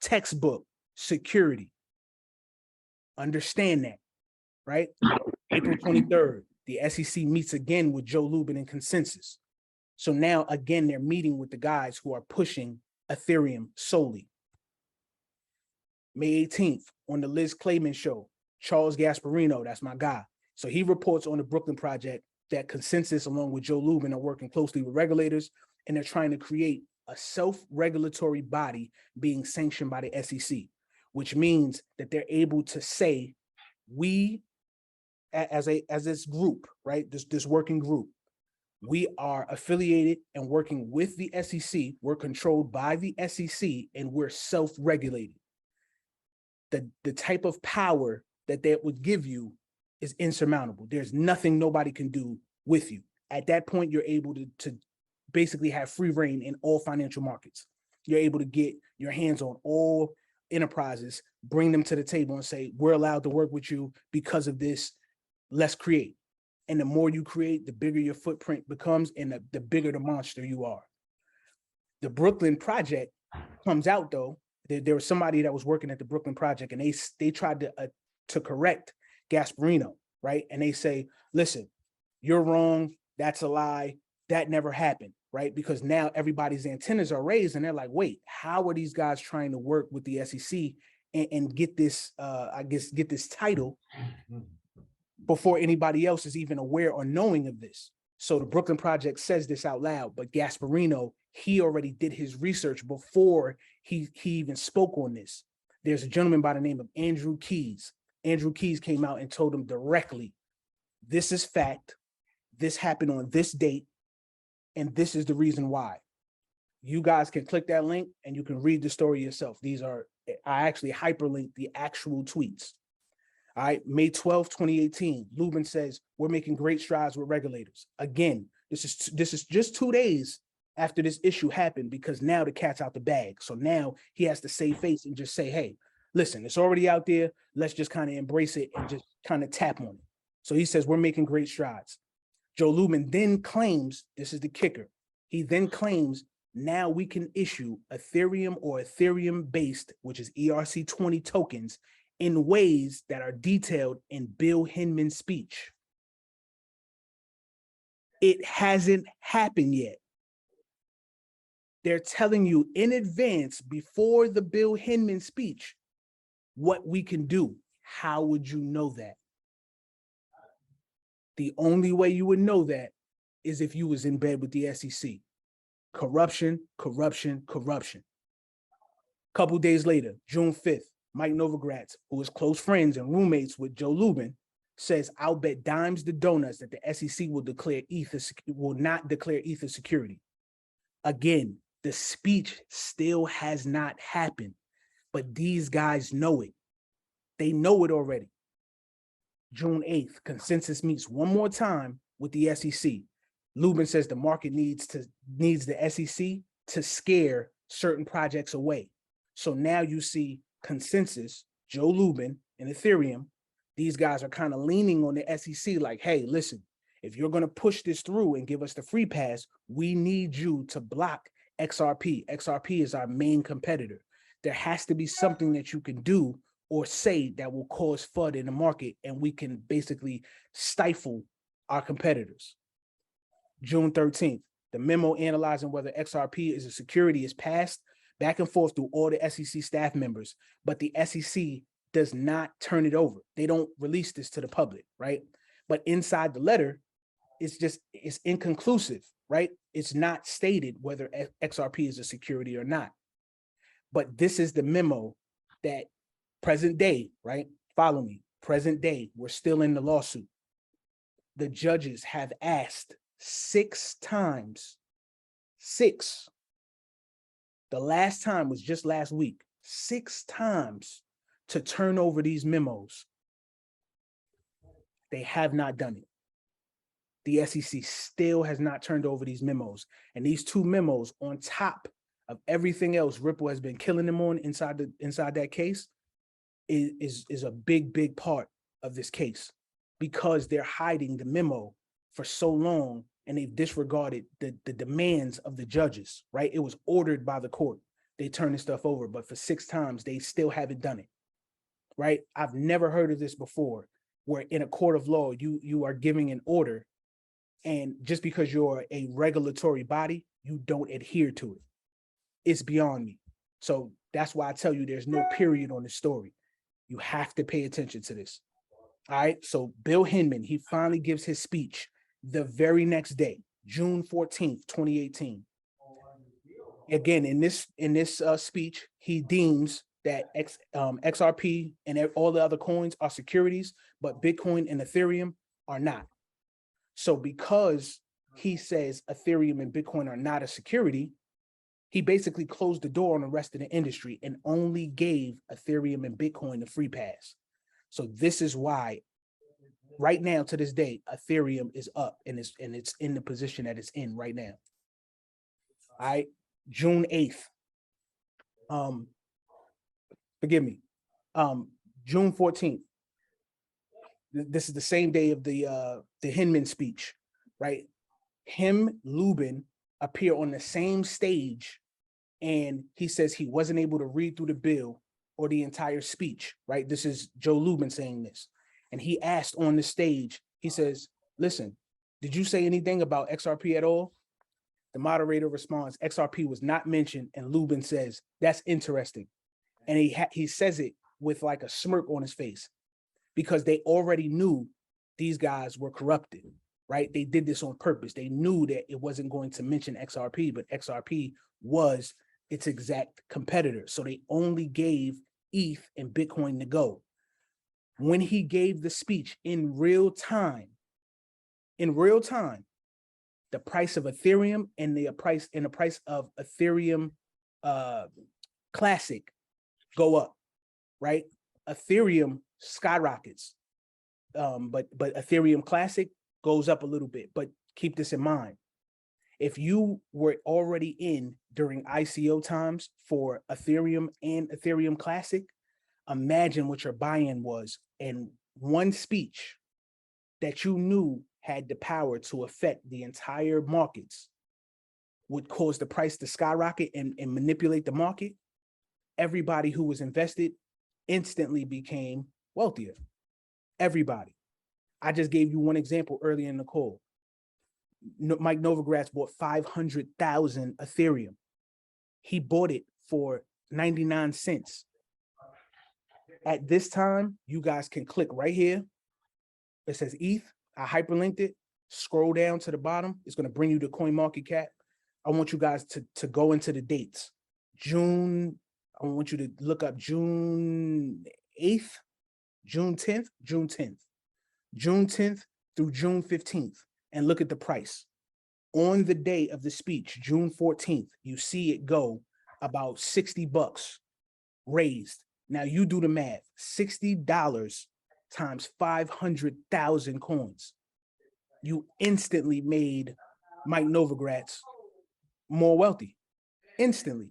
textbook security. Understand that, right? April 23rd, the SEC meets again with Joe Luben in consensus. So now, again, they're meeting with the guys who are pushing Ethereum solely. May 18th, on the Liz Clayton show, Charles Gasparino, that's my guy. So he reports on the Brooklyn project that consensus, along with Joe Luben, are working closely with regulators, and they're trying to create a self-regulatory body being sanctioned by the SEC, which means that they're able to say, we as this group, right? This working group, we are affiliated and working with the SEC. We're controlled by the SEC and we're self-regulated. The type of power that would give you is insurmountable. There's nothing nobody can do with you. At that point, you're able to basically have free reign in all financial markets. You're able to get your hands on all enterprises, bring them to the table and say, we're allowed to work with you because of this. Let's create. And the more you create, the bigger your footprint becomes and the bigger the monster you are. The Brooklyn project comes out though. There was somebody that was working at the Brooklyn project and they tried to correct Gasparino, right? And they say, listen, you're wrong. That's a lie. That never happened, right? Because now everybody's antennas are raised and they're like, wait, how are these guys trying to work with the SEC and get this, get this title before anybody else is even aware or knowing of this? So the Brooklyn Project says this out loud, but Gasparino, he already did his research before he even spoke on this. There's a gentleman by the name of Andrew Keys. Andrew Keys came out and told him directly, this is fact, this happened on this date, and this is the reason why. You guys can click that link and you can read the story yourself. I actually hyperlinked the actual tweets. All right, May 12, 2018, Luben says, we're making great strides with regulators. Again, this is just 2 days after this issue happened because now the cat's out the bag. So now he has to save face and just say, hey, listen, it's already out there. Let's just kind of embrace it and just kind of tap on it. So he says, we're making great strides. Joe Luben then claims, this is the kicker, he then claims now we can issue Ethereum or Ethereum-based, which is ERC20 tokens, in ways that are detailed in Bill Henman's speech. It hasn't happened yet. They're telling you in advance, before the Bill Henman speech, what we can do. How would you know that? The only way you would know that is if you was in bed with the SEC. Corruption, corruption, corruption. Couple days later, June 5th, Mike Novogratz, who is close friends and roommates with Joe Luben, says, I'll bet dimes to donuts that the SEC will not declare Ether security. Again, the speech still has not happened, but these guys know it. They know it already. June 8th, consensus meets one more time with the SEC. Luben says the market needs the SEC to scare certain projects away. So now you see consensus, Joe Luben and Ethereum, these guys are kind of leaning on the SEC like, hey, listen, if you're going to push this through and give us the free pass, we need you to block XRP. XRP is our main competitor. There has to be something that you can do or say that will cause FUD in the market, and we can basically stifle our competitors. June 13th, the memo analyzing whether XRP is a security is passed back and forth through all the SEC staff members, but the SEC does not turn it over. They don't release this to the public, right? But inside the letter, it's inconclusive, right? It's not stated whether XRP is a security or not. But this is the memo that present day, right? Follow me, present day, we're still in the lawsuit. The judges have asked 6 times, 6. The last time was just last week, 6 times to turn over these memos. They have not done it. The SEC still has not turned over these memos. And these 2 memos, on top of everything else Ripple has been killing them on inside that case, is a big part of this case, because they're hiding the memo for so long and they've disregarded the demands of the judges, right? It was ordered by the court. They turned this stuff over, but for 6 times, they still haven't done it, right? I've never heard of this before, where in a court of law, you are giving an order, and just because you're a regulatory body, you don't adhere to it. It's beyond me. So that's why I tell you there's no period on this story. You have to pay attention to this. All right, so Bill Henman, he finally gives his speech the very next day, June 14th, 2018. Again, in this speech, he deems that XRP and all the other coins are securities, but Bitcoin and Ethereum are not. So because he says Ethereum and Bitcoin are not a security, he basically closed the door on the rest of the industry and only gave Ethereum and Bitcoin the free pass. So this is why right now to this day, Ethereum is up and it's in the position that it's in right now. All right, June 8th. Forgive me. June 14th. This is the same day of the Henman speech, right? Him, Luben appear on the same stage, and he says he wasn't able to read through the bill or the entire speech, right? This is Joe Luben saying this. And he asked on the stage, he says, listen, did you say anything about XRP at all? The moderator responds, XRP was not mentioned, and Luben says, that's interesting. And he says it with like a smirk on his face because they already knew these guys were corrupted, right? They did this on purpose. They knew that it wasn't going to mention XRP, but XRP was its exact competitor. So they only gave ETH and Bitcoin to go. When he gave the speech in real time, the price of Ethereum and the price of Ethereum Classic go up, right? Ethereum skyrockets, but Ethereum Classic goes up a little bit. But keep this in mind: if you were already in during ICO times for Ethereum and Ethereum Classic, imagine what your buy-in was, and one speech that you knew had the power to affect the entire markets would cause the price to skyrocket and manipulate the market. Everybody who was invested instantly became wealthier. Everybody. I just gave you one example earlier in the call. Mike Novogratz bought 500,000 Ethereum. He bought it for 99 cents. At this time, you guys can click right here. It says ETH. I hyperlinked it. Scroll down to the bottom. It's going to bring you to CoinMarketCap. I want you guys to go into the dates. I want you to look up June 8th, June 10th, June 10th, June 10th through June 15th, and look at the price. On the day of the speech, June 14th, you see it go about $60 raised. Now you do the math, $60 times 500,000 coins. You instantly made Mike Novogratz more wealthy, instantly.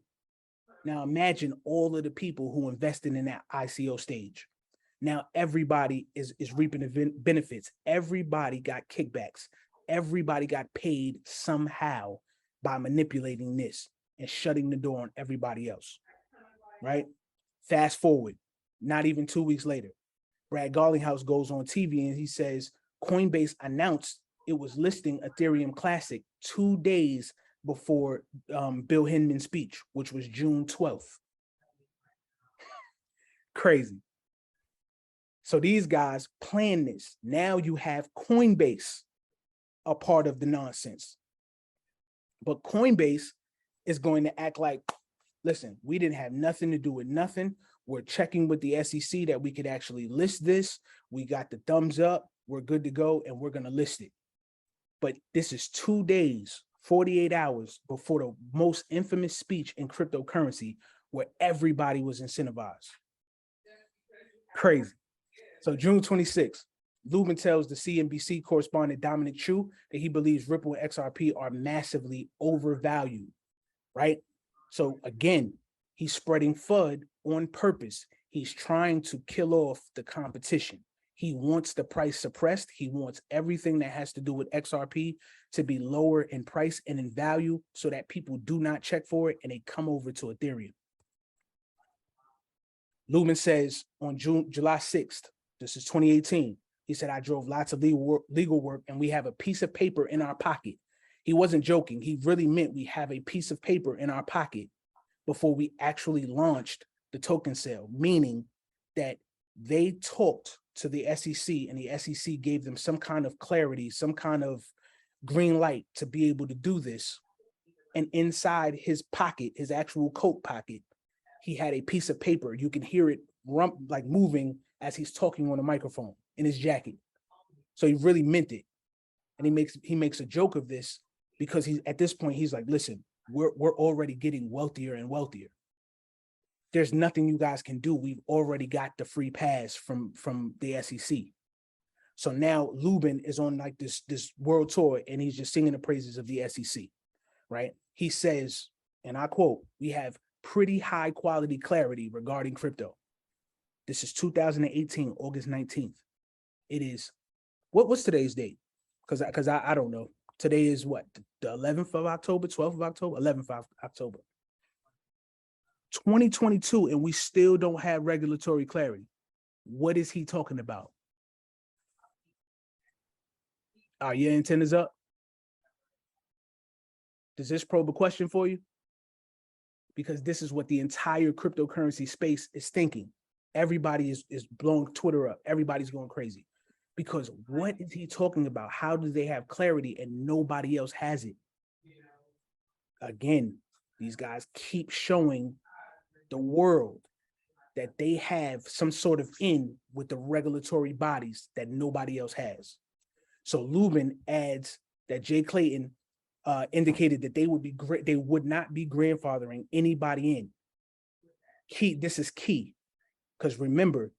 Now imagine all of the people who invested in that ICO stage. Now everybody is reaping the benefits. Everybody got kickbacks. Everybody got paid somehow by manipulating this and shutting the door on everybody else, right? Fast forward, not even 2 weeks later, Brad Garlinghouse goes on TV and he says, Coinbase announced it was listing Ethereum Classic 2 days before Bill Henman's speech, which was June 12th. Crazy. So these guys plan this. Now you have Coinbase a part of the nonsense. But Coinbase is going to act like, listen, we didn't have nothing to do with nothing. We're checking with the SEC that we could actually list this. We got the thumbs up. We're good to go, and we're going to list it. But this is 2 days, 48 hours before the most infamous speech in cryptocurrency where everybody was incentivized. Crazy. So June 26th, Luben tells the CNBC correspondent Dominic Chu that he believes Ripple and XRP are massively overvalued, right? So again, he's spreading FUD on purpose. He's trying to kill off the competition. He wants the price suppressed. He wants everything that has to do with XRP to be lower in price and in value so that people do not check for it and they come over to Ethereum. Luben says on July 6th, this is 2018, he said, I drove lots of legal work and we have a piece of paper in our pocket. He wasn't joking. He really meant we have a piece of paper in our pocket before we actually launched the token sale, meaning that they talked to the SEC and the SEC gave them some kind of clarity, some kind of green light to be able to do this. And inside his pocket, his actual coat pocket, he had a piece of paper. You can hear it like moving as he's talking on a microphone in his jacket. So he really meant it. And he makes a joke of this because he's at this point, he's like, listen, we're already getting wealthier and wealthier. There's nothing you guys can do. We've already got the free pass from the SEC. So now Luben is on like this world tour and he's just singing the praises of the SEC, right? He says, and I quote, "We have pretty high quality clarity regarding crypto." This is 2018, August 19th. It is, what's today's date? Because I don't know. Today is what? The 11th of October, 12th of October, 11th of October. 2022, and we still don't have regulatory clarity. What is he talking about? Are your antennas up? Does this probe a question for you? Because this is what the entire cryptocurrency space is thinking. Everybody is blowing Twitter up. Everybody's going crazy. Because what is he talking about? How do they have clarity and nobody else has it? Again, these guys keep showing the world that they have some sort of in with the regulatory bodies that nobody else has. So Luben adds that Jay Clayton indicated that they would not be grandfathering anybody in. This is key, because remember,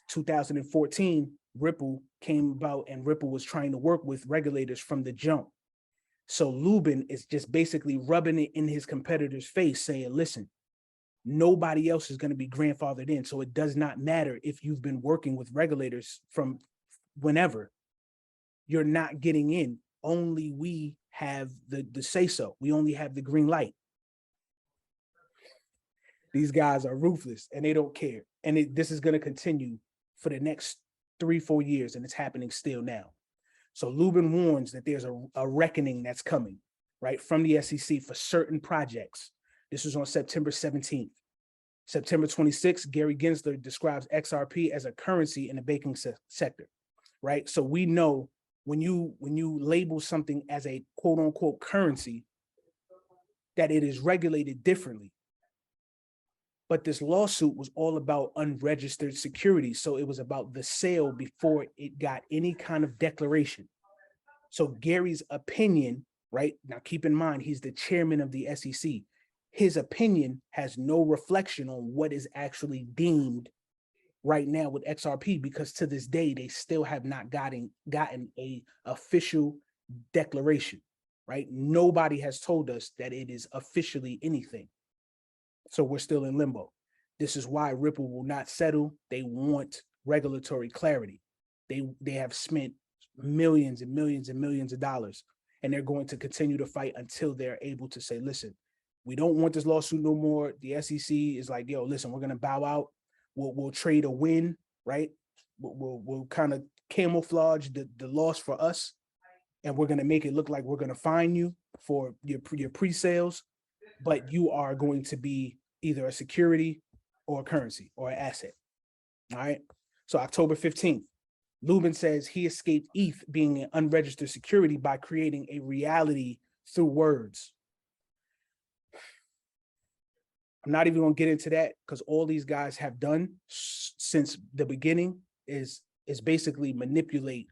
2014, Ripple came about and Ripple was trying to work with regulators from the jump. So Luben is just basically rubbing it in his competitor's face, saying, listen, nobody else is going to be grandfathered in. So it does not matter if you've been working with regulators from whenever, you're not getting in. Only we have the say so. We only have the green light. These guys are ruthless and they don't care. And this is going to continue for the next 3-4 years, and it's happening still now. So Luben warns that there's a reckoning that's coming, right, from the SEC for certain projects. This was on September 17th. September 26th, Gary Gensler describes XRP as a currency in the banking sector, right? So we know when you label something as a quote unquote currency, that it is regulated differently. But this lawsuit was all about unregistered securities. So it was about the sale before it got any kind of declaration. So Gary's opinion, right? Now keep in mind, he's the chairman of the SEC. His opinion has no reflection on what is actually deemed right now with XRP, because to this day, they still have not gotten a official declaration, right? Nobody has told us that it is officially anything. So we're still in limbo. This is why Ripple will not settle. They want regulatory clarity. They have spent millions and millions and millions of dollars, and they're going to continue to fight until they're able to say, listen, we don't want this lawsuit no more. The SEC is like, yo, listen, we're going to bow out. We'll trade a win, right? We'll kind of camouflage the loss for us, and we're going to make it look like we're going to fine you for your pre-sales, but you are going to be either a security or a currency or an asset. All right. So October 15th, Luben says he escaped ETH being an unregistered security by creating a reality through words. I'm not even going to get into that, because all these guys have done since the beginning is basically manipulate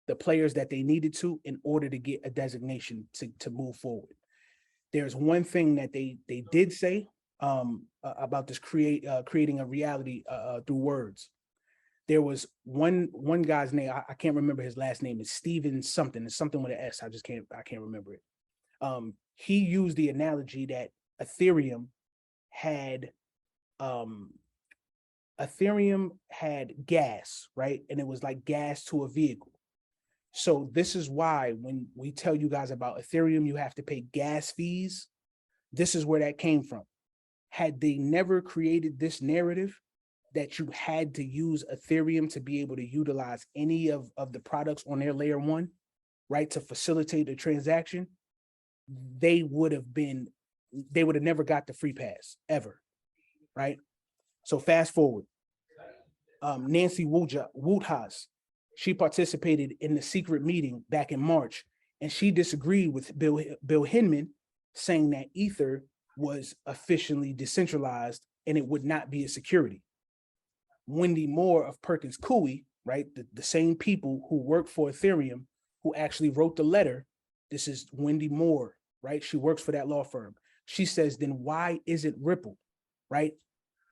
the players that they needed to in order to get a designation to move forward. There's one thing that they did say about this creating a reality through words. There was one guy's name, I can't remember his last name, it's Steven something, it's something with an S, I can't remember it. He used the analogy that Ethereum had gas, right? And it was like gas to a vehicle. So this is why when we tell you guys about Ethereum, you have to pay gas fees. This is where that came from. Had they never created this narrative that you had to use Ethereum to be able to utilize any of the products on their layer one, right, to facilitate the transaction, they would have never got the free pass ever, right? So fast forward, Nancy Woodhouse, she participated in the secret meeting back in March, and she disagreed with Bill Henman, saying that Ether was officially decentralized and it would not be a security. Wendy Moore of Perkins Coie, right? The same people who work for Ethereum, who actually wrote the letter. This is Wendy Moore, right? She works for that law firm. She says, then why isn't Ripple, right?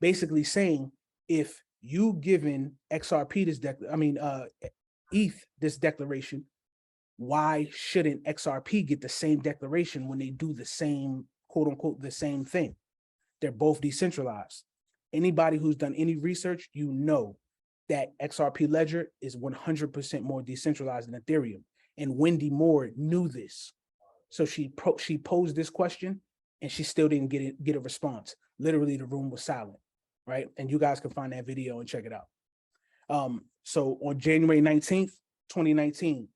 Basically saying, if you given XRP ETH this declaration, why shouldn't XRP get the same declaration when they do the same, quote unquote, the same thing? They're both decentralized. Anybody who's done any research, you know that XRP Ledger is 100% more decentralized than Ethereum. And Wendy Moore knew this. So she posed this question and she still didn't get a response. Literally, the room was silent, right? And you guys can find that video and check it out. So on January 19th, 2019,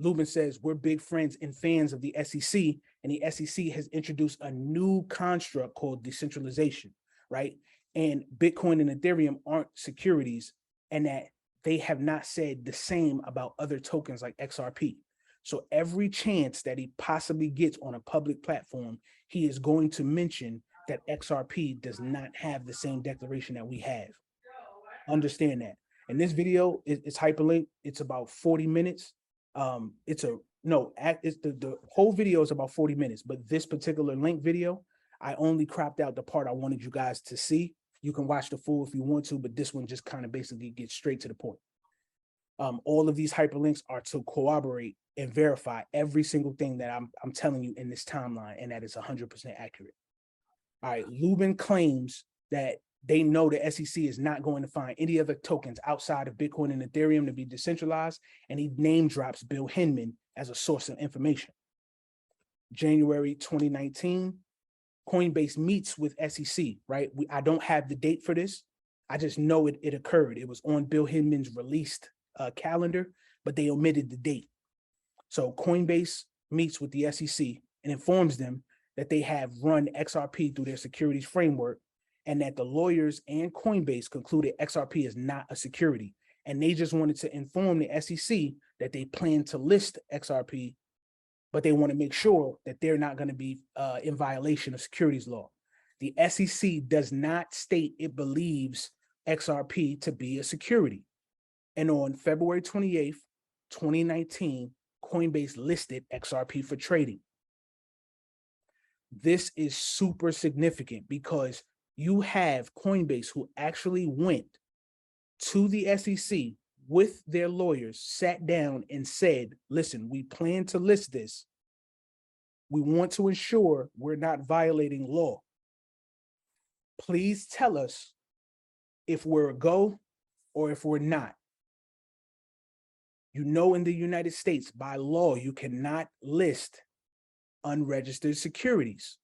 Luben says, we're big friends and fans of the SEC, and the SEC has introduced a new construct called decentralization, right? And Bitcoin and Ethereum aren't securities, and that they have not said the same about other tokens like XRP. So every chance that he possibly gets on a public platform, he is going to mention that XRP does not have the same declaration that we have. Understand that. And this video is hyperlinked. It's about 40 minutes. The whole video is about 40 minutes, but this particular link video, I only cropped out the part I wanted you guys to see. You can watch the full if you want to, but this one just kind of basically gets straight to the point. All of these hyperlinks are to corroborate and verify every single thing that I'm telling you in this timeline, and that is 100% accurate. All right, Luben claims that they know the SEC is not going to find any other tokens outside of Bitcoin and Ethereum to be decentralized, and he name drops Bill Henman as a source of information. January 2019, Coinbase meets with SEC, right? I don't have the date for this. I just know it occurred. It was on Bill Henman's released calendar, but they omitted the date. So Coinbase meets with the SEC and informs them that they have run XRP through their securities framework, and that the lawyers and Coinbase concluded XRP is not a security. And they just wanted to inform the SEC that they plan to list XRP, but they want to make sure that they're not going to be in violation of securities law. The SEC does not state it believes XRP to be a security. And on February 28th, 2019, Coinbase listed XRP for trading. This is super significant because you have Coinbase who actually went to the SEC with their lawyers, sat down and said, listen, we plan to list this. We want to ensure we're not violating law. Please tell us if we're a go or if we're not. You know, in the United States, by law, you cannot list unregistered securities.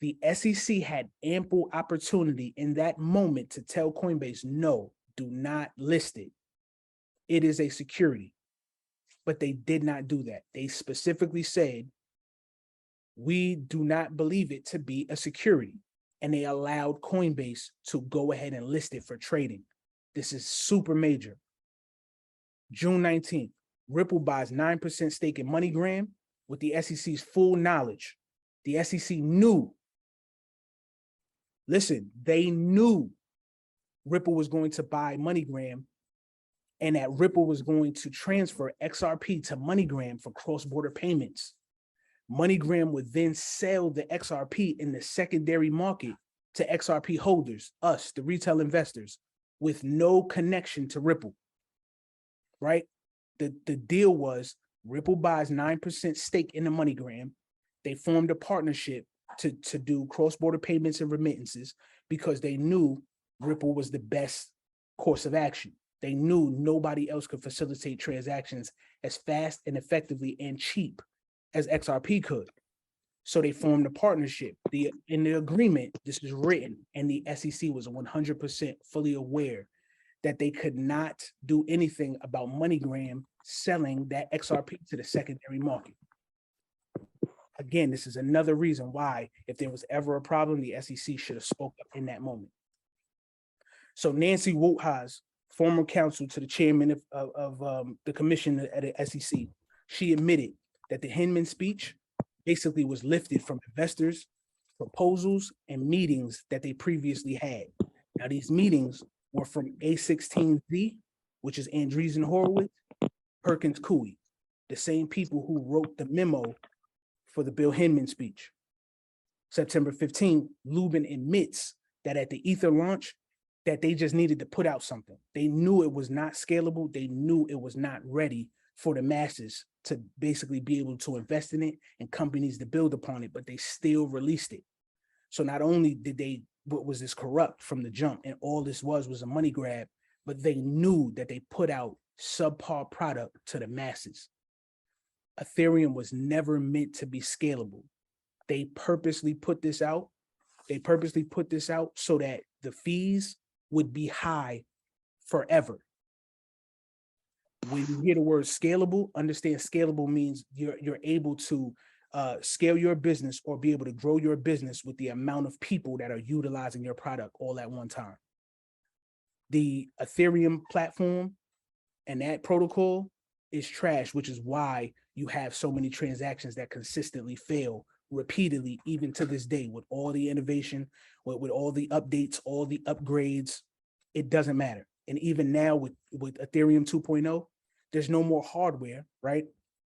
The SEC had ample opportunity in that moment to tell Coinbase, no, do not list it. It is a security. But they did not do that. They specifically said, we do not believe it to be a security. And they allowed Coinbase to go ahead and list it for trading. This is super major. June 19th, Ripple buys 9% stake in MoneyGram with the SEC's full knowledge. The SEC knew. Listen, they knew Ripple was going to buy MoneyGram and that Ripple was going to transfer XRP to MoneyGram for cross-border payments. MoneyGram would then sell the XRP in the secondary market to XRP holders, us, the retail investors, with no connection to Ripple, right? The deal was Ripple buys 9% stake in the MoneyGram. They formed a partnership to do cross-border payments and remittances because they knew Ripple was the best course of action. They knew nobody else could facilitate transactions as fast and effectively and cheap as XRP could. So they formed a partnership. In the agreement, this is written, and the SEC was 100% fully aware that they could not do anything about MoneyGram selling that XRP to the secondary market. Again, this is another reason why, if there was ever a problem, the SEC should have spoke up in that moment. So Nancy Woothaus, former counsel to the chairman of the commission at the SEC, she admitted that the Henman speech basically was lifted from investors proposals and meetings that they previously had. Now, these meetings were from A16Z, which is Andreessen Horowitz, Perkins Coie, the same people who wrote the memo for the Bill Henman speech. September 15, Luben admits that at the Ether launch, that they just needed to put out something. They knew it was not scalable. They knew it was not ready for the masses to basically be able to invest in it and companies to build upon it, but they still released it. So not only did they, what was this corrupt from the jump, and all this was a money grab, but they knew that they put out subpar product to the masses. Ethereum was never meant to be scalable. They purposely put this out. They purposely put this out so that the fees would be high forever. When you hear the word scalable, understand scalable means you're able to scale your business or be able to grow your business with the amount of people that are utilizing your product all at one time. The Ethereum platform and that protocol is trash, which is why you have so many transactions that consistently fail repeatedly, even to this day, with all the innovation, with all the updates, all the upgrades. It doesn't matter. And even now with Ethereum 2.0, there's no more hardware, right?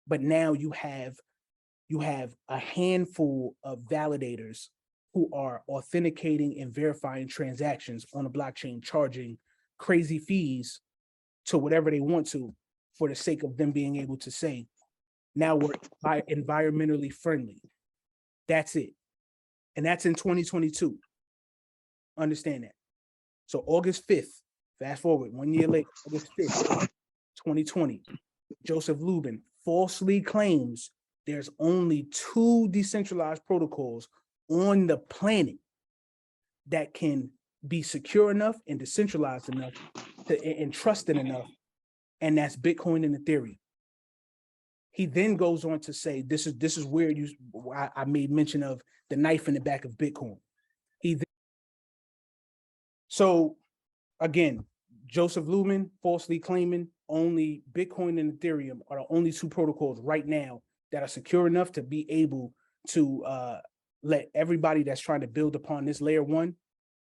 But now you have a handful of validators who are authenticating and verifying transactions on a blockchain, charging crazy fees to whatever they want to for the sake of them being able to say, now we're environmentally friendly. That's it. And that's in 2022. Understand that. So August 5th, fast forward 1 year later, August 5th, 2020, Joseph Luben falsely claims there's only 2 decentralized protocols on the planet that can be secure enough and decentralized enough and trusted enough, and that's Bitcoin and Ethereum. He then goes on to say, this is where I made mention of the knife in the back of Bitcoin. So again, Joseph Luben falsely claiming only Bitcoin and Ethereum are the only 2 protocols right now that are secure enough to be able to let everybody that's trying to build upon this layer 1,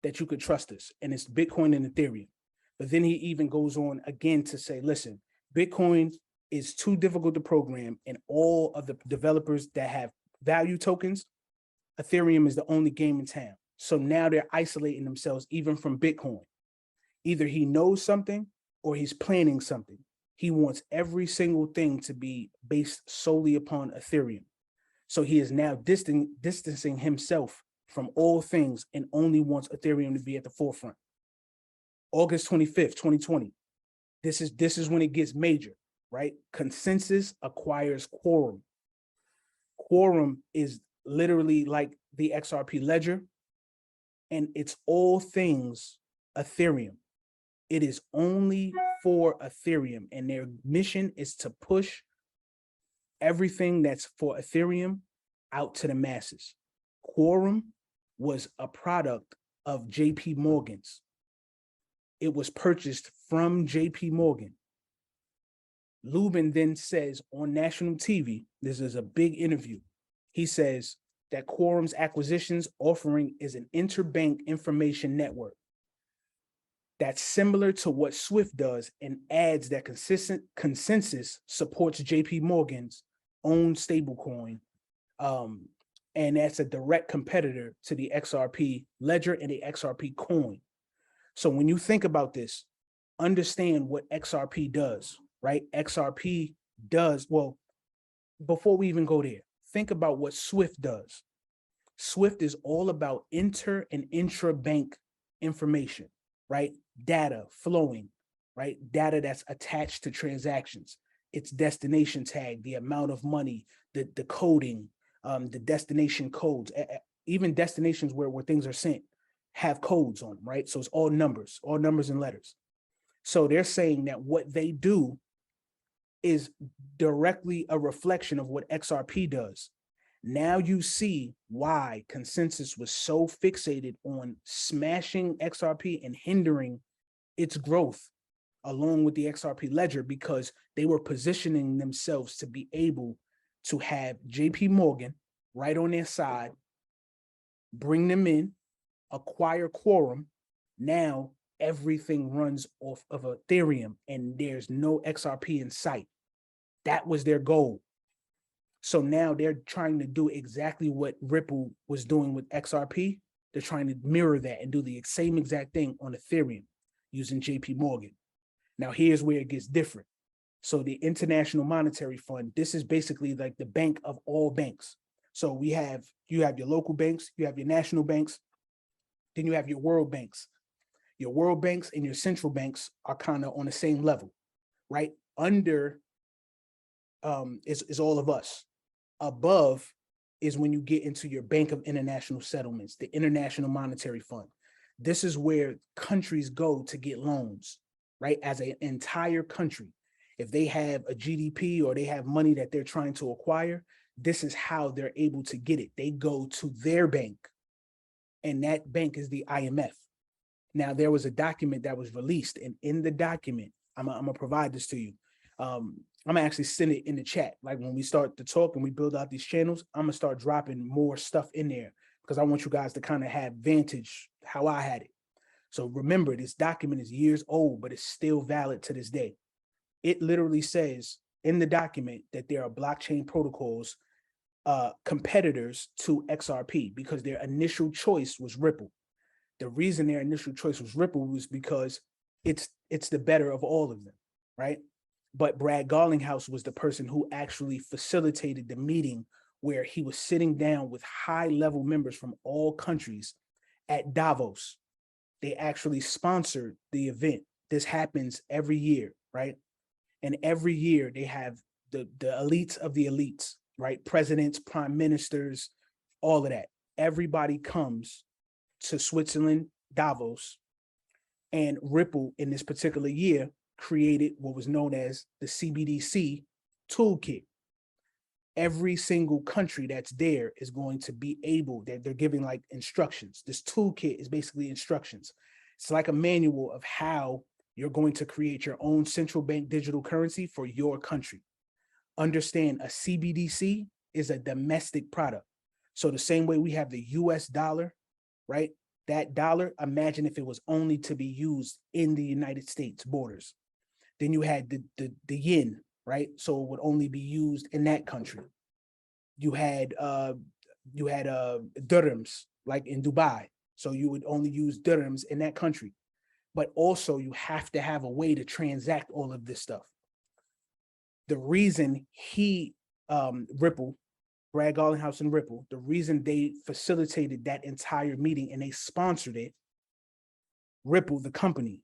that you could trust us. And it's Bitcoin and Ethereum. But then he even goes on again to say, listen, Bitcoin is too difficult to program, and all of the developers that have value tokens, Ethereum is the only game in town. So now they're isolating themselves even from Bitcoin. Either he knows something or he's planning something. He wants every single thing to be based solely upon Ethereum. So he is now distancing himself from all things and only wants Ethereum to be at the forefront. August 25th, 2020. This is when it gets major, right? Consensus acquires Quorum. Quorum is literally like the XRP ledger, and it's all things Ethereum. It is only for Ethereum, and their mission is to push everything that's for Ethereum out to the masses. Quorum was a product of JP Morgan's. It was purchased from JP Morgan. Luben then says on national TV, this is a big interview, he says that Quorum's acquisitions offering is an interbank information network that's similar to what Swift does, and adds that consensus supports JP Morgan's own stablecoin. And that's a direct competitor to the XRP ledger and the XRP coin. So when you think about this, understand what XRP does, right? XRP does, well, before we even go there, think about what Swift does. Swift is all about inter and intra-bank information, right? Data flowing, right? Data that's attached to transactions, its destination tag, the amount of money, the coding, the destination codes, even destinations where things are sent have codes on them, right? So it's all numbers and letters. So they're saying that what they do is directly a reflection of what XRP does. Now you see why consensus was so fixated on smashing XRP and hindering its growth along with the XRP ledger, because they were positioning themselves to be able to have JP Morgan right on their side, bring them in, acquire quorum. Now everything runs off of Ethereum and there's no XRP in sight. That was their goal. So now they're trying to do exactly what Ripple was doing with XRP. They're trying to mirror that and do the same exact thing on Ethereum using JP Morgan. Now here's where it gets different. So the International Monetary Fund, this is basically like the bank of all banks. So you have your local banks, you have your national banks, then you have your world banks. Your world banks and your central banks are kind of on the same level, right? Under is all of us. Above is when you get into your Bank of International Settlements, the International Monetary Fund. This is where countries go to get loans, right? As an entire country. If they have a GDP or they have money that they're trying to acquire, this is how they're able to get it. They go to their bank, and that bank is the IMF. Now, there was a document that was released, and in the document, I'm gonna provide this to you. I'm gonna actually send it in the chat. Like when we start to talk and we build out these channels, I'm gonna start dropping more stuff in there because I want you guys to kind of have vantage how I had it. So remember, this document is years old, but it's still valid to this day. It literally says in the document that there are blockchain protocols competitors to XRP because their initial choice was Ripple. The reason their initial choice was Ripple was because it's the better of all of them, right? But Brad Garlinghouse was the person who actually facilitated the meeting where he was sitting down with high-level members from all countries at Davos. They actually sponsored the event. This happens every year, right? And every year they have the elites of the elites, right? Presidents, prime ministers, all of that. Everybody comes to Switzerland, Davos, and Ripple in this particular year created what was known as the CBDC toolkit. Every single country that's there is going to be able, they're giving like instructions. This toolkit is basically instructions. It's like a manual of how you're going to create your own central bank digital currency for your country. Understand a CBDC is a domestic product. So the same way we have the US dollar, right? That dollar, imagine if it was only to be used in the United States borders. Then you had the yen, right? So it would only be used in that country. You had dirhams, like in Dubai. So you would only use dirhams in that country. But also you have to have a way to transact all of this stuff. The reason Ripple, Brad Garlinghouse and Ripple, the reason they facilitated that entire meeting and they sponsored it, Ripple, the company,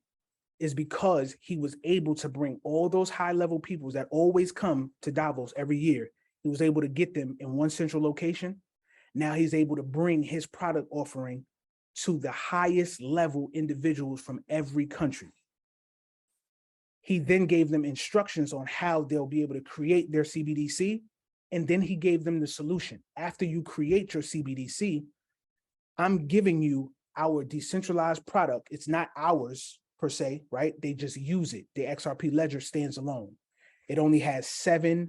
is because he was able to bring all those high-level people that always come to Davos every year. He was able to get them in one central location. Now he's able to bring his product offering to the highest level individuals from every country. He then gave them instructions on how they'll be able to create their CBDC. And then he gave them the solution. After you create your CBDC, I'm giving you our decentralized product. It's not ours per se, right? They just use it. The XRP ledger stands alone. It only has 7%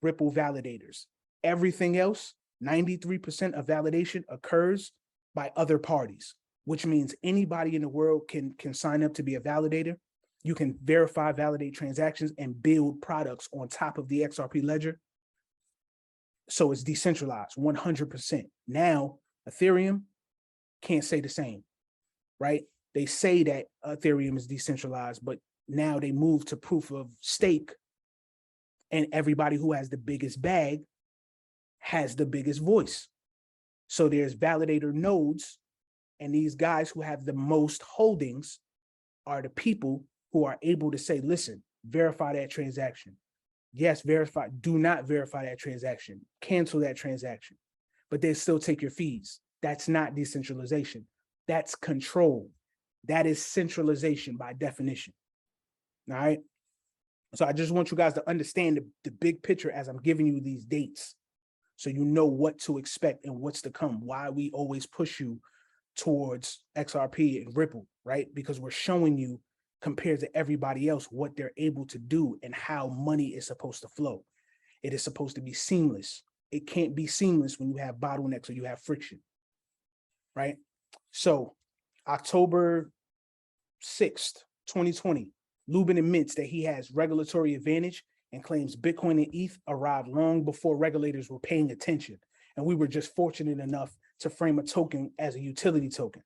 Ripple validators. Everything else, 93% of validation occurs by other parties, which means anybody in the world can sign up to be a validator. You can verify, validate transactions, and build products on top of the XRP ledger. So it's decentralized, 100%. Now, Ethereum can't say the same, right? They say that Ethereum is decentralized, but now they move to proof of stake, and everybody who has the biggest bag has the biggest voice. So there's validator nodes, and these guys who have the most holdings are the people who are able to say, listen, verify that transaction. Yes, verify, do not verify that transaction, cancel that transaction, but they still take your fees. That's not decentralization. That's control. That is centralization by definition. All right. So I just want you guys to understand the big picture as I'm giving you these dates, so you know what to expect and what's to come, why we always push you towards XRP and Ripple, right? Because we're showing you, compared to everybody else, what they're able to do and how money is supposed to flow. It is supposed to be seamless. it can't be seamless when you have bottlenecks or you have friction, right? So October 6th, 2020, Luben admits that he has regulatory advantage and claims Bitcoin and ETH arrived long before regulators were paying attention. And we were just fortunate enough to frame a token as a utility token.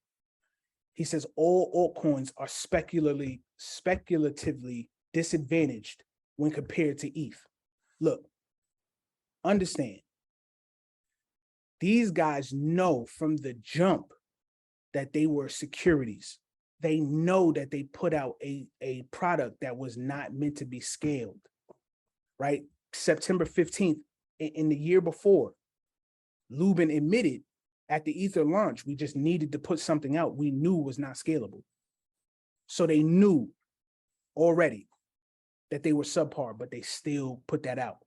He says all altcoins are speculatively disadvantaged when compared to ETH. Look, understand, these guys know from the jump that they were securities. They know that they put out a product that was not meant to be scaled, right? September 15th, in the year before, Luben admitted at the Ether launch, we just needed to put something out we knew was not scalable. So they knew already that they were subpar, but they still put that out.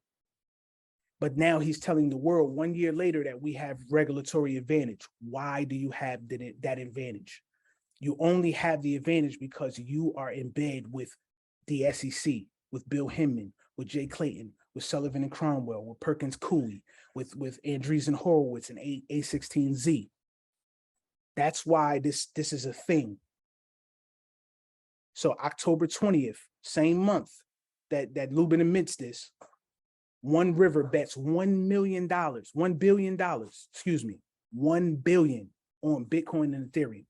But now he's telling the world 1 year later that we have regulatory advantage. Why do you have that advantage? You only have the advantage because you are in bed with the SEC, with Bill Henman, with Jay Clayton, with Sullivan and Cromwell, with Perkins Coie, with Andreessen Horowitz and A16Z. That's why this is a thing. So October 20th, same month that Luben admits this, One River bets $1 billion, $1 billion on Bitcoin and Ethereum.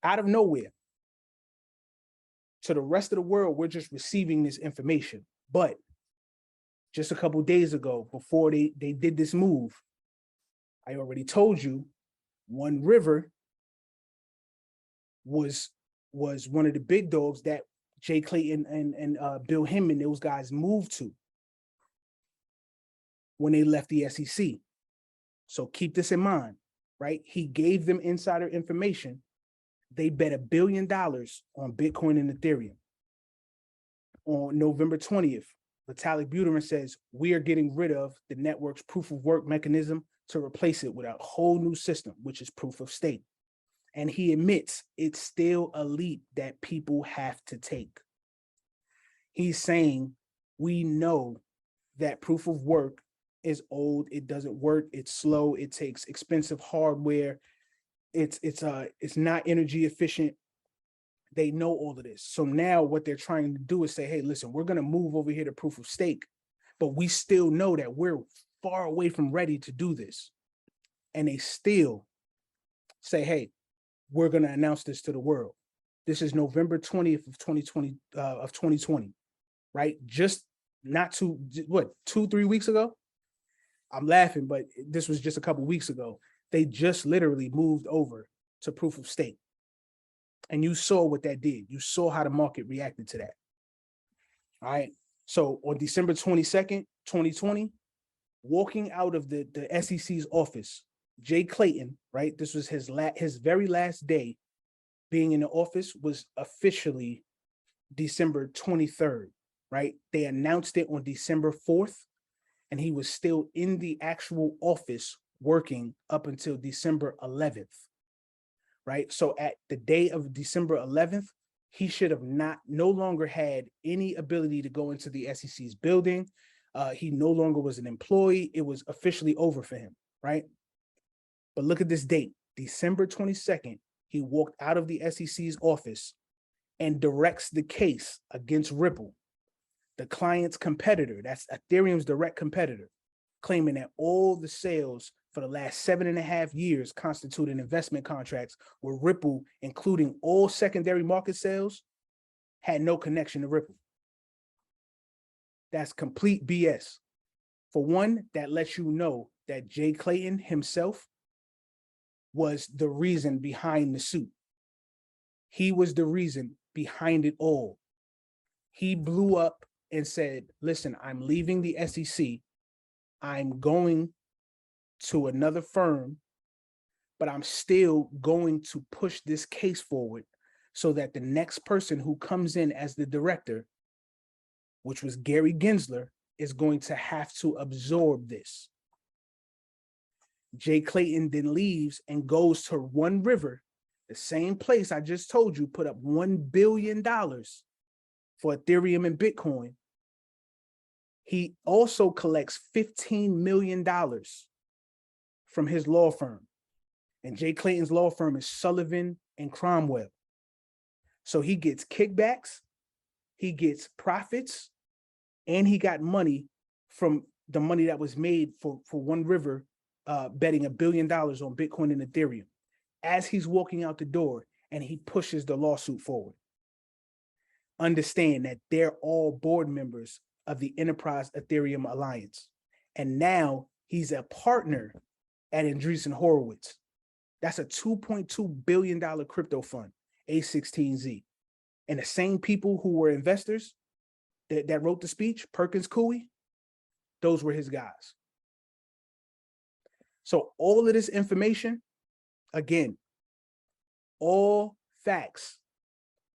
Out of nowhere. To the rest of the world, we're just receiving this information. But just a couple of days ago, before they did this move, I already told you, One River was one of the big dogs that Jay Clayton and Bill Henman, those guys moved to when they left the SEC. So keep this in mind, right? He gave them insider information. They bet $1 billion on Bitcoin and Ethereum. On November 20th, Vitalik Buterin says, we are getting rid of the network's proof of work mechanism to replace it with a whole new system, which is proof of stake. And he admits it's still a leap that people have to take. He's saying, we know that proof of work is old, it doesn't work, it's slow, it takes expensive hardware, it's not energy efficient. They know all of this. So now what they're trying to do is say, hey, listen, we're going to move over here to proof of stake, but we still know that we're far away from ready to do this. And they still say, hey, we're going to announce this to the world. This is November 20th of 2020, right? Just not 2-3 weeks ago? I'm laughing, but this was just a couple weeks ago. They just literally moved over to proof of stake. And you saw what that did. You saw how the market reacted to that. All right. So on December 22nd, 2020, walking out of the SEC's office, Jay Clayton, right? This was his very last day being in the office, was officially December 23rd, right? They announced it on December 4th, and he was still in the actual office working up until December 11th. Right. So at the day of December 11th, he should have no longer had any ability to go into the SEC's building. He no longer was an employee. It was officially over for him. Right. But look at this date, December 22nd. He walked out of the SEC's office and directs the case against Ripple, the client's competitor. That's Ethereum's direct competitor, claiming that all the sales for the last 7.5 years constituted investment contracts where Ripple, including all secondary market sales, had no connection to Ripple. That's complete BS. For one, that lets you know that Jay Clayton himself was the reason behind the suit. He was the reason behind it all. He blew up and said, listen, I'm leaving the SEC. I'm going to another firm, but I'm still going to push this case forward so that the next person who comes in as the director, which was Gary Gensler, is going to have to absorb this. Jay Clayton then leaves and goes to One River, the same place I just told you put up $1 billion for Ethereum and Bitcoin, He also collects $15 million from his law firm. And Jay Clayton's law firm is Sullivan and Cromwell. So he gets kickbacks, he gets profits, and he got money from the money that was made for One River betting $1 billion on Bitcoin and Ethereum as he's walking out the door and he pushes the lawsuit forward. Understand that they're all board members of the Enterprise Ethereum Alliance. And now he's a partner at Andreessen Horowitz. That's a $2.2 billion crypto fund, A16Z. And the same people who were investors that wrote the speech, Perkins Coie, those were his guys. So all of this information, again, all facts,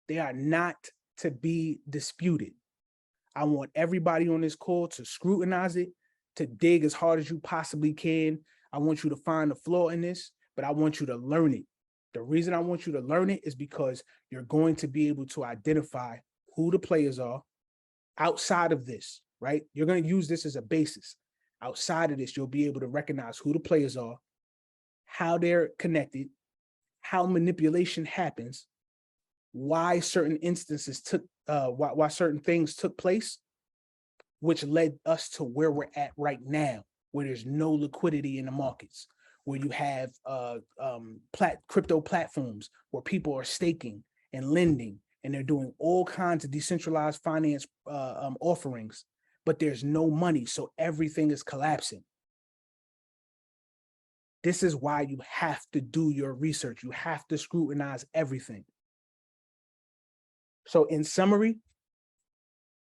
they are not to be disputed. I want everybody on this call to scrutinize it, to dig as hard as you possibly can. I want you to find the flaw in this, but I want you to learn it. The reason I want you to learn it is because you're going to be able to identify who the players are outside of this, right? You're going to use this as a basis. Outside of this, you'll be able to recognize who the players are, how they're connected, how manipulation happens, why certain instances why certain things took place, which led us to where we're at right now, where there's no liquidity in the markets, where you have crypto platforms where people are staking and lending, and they're doing all kinds of decentralized finance offerings, but there's no money, so everything is collapsing. This is why you have to do your research. You have to scrutinize everything. So in summary,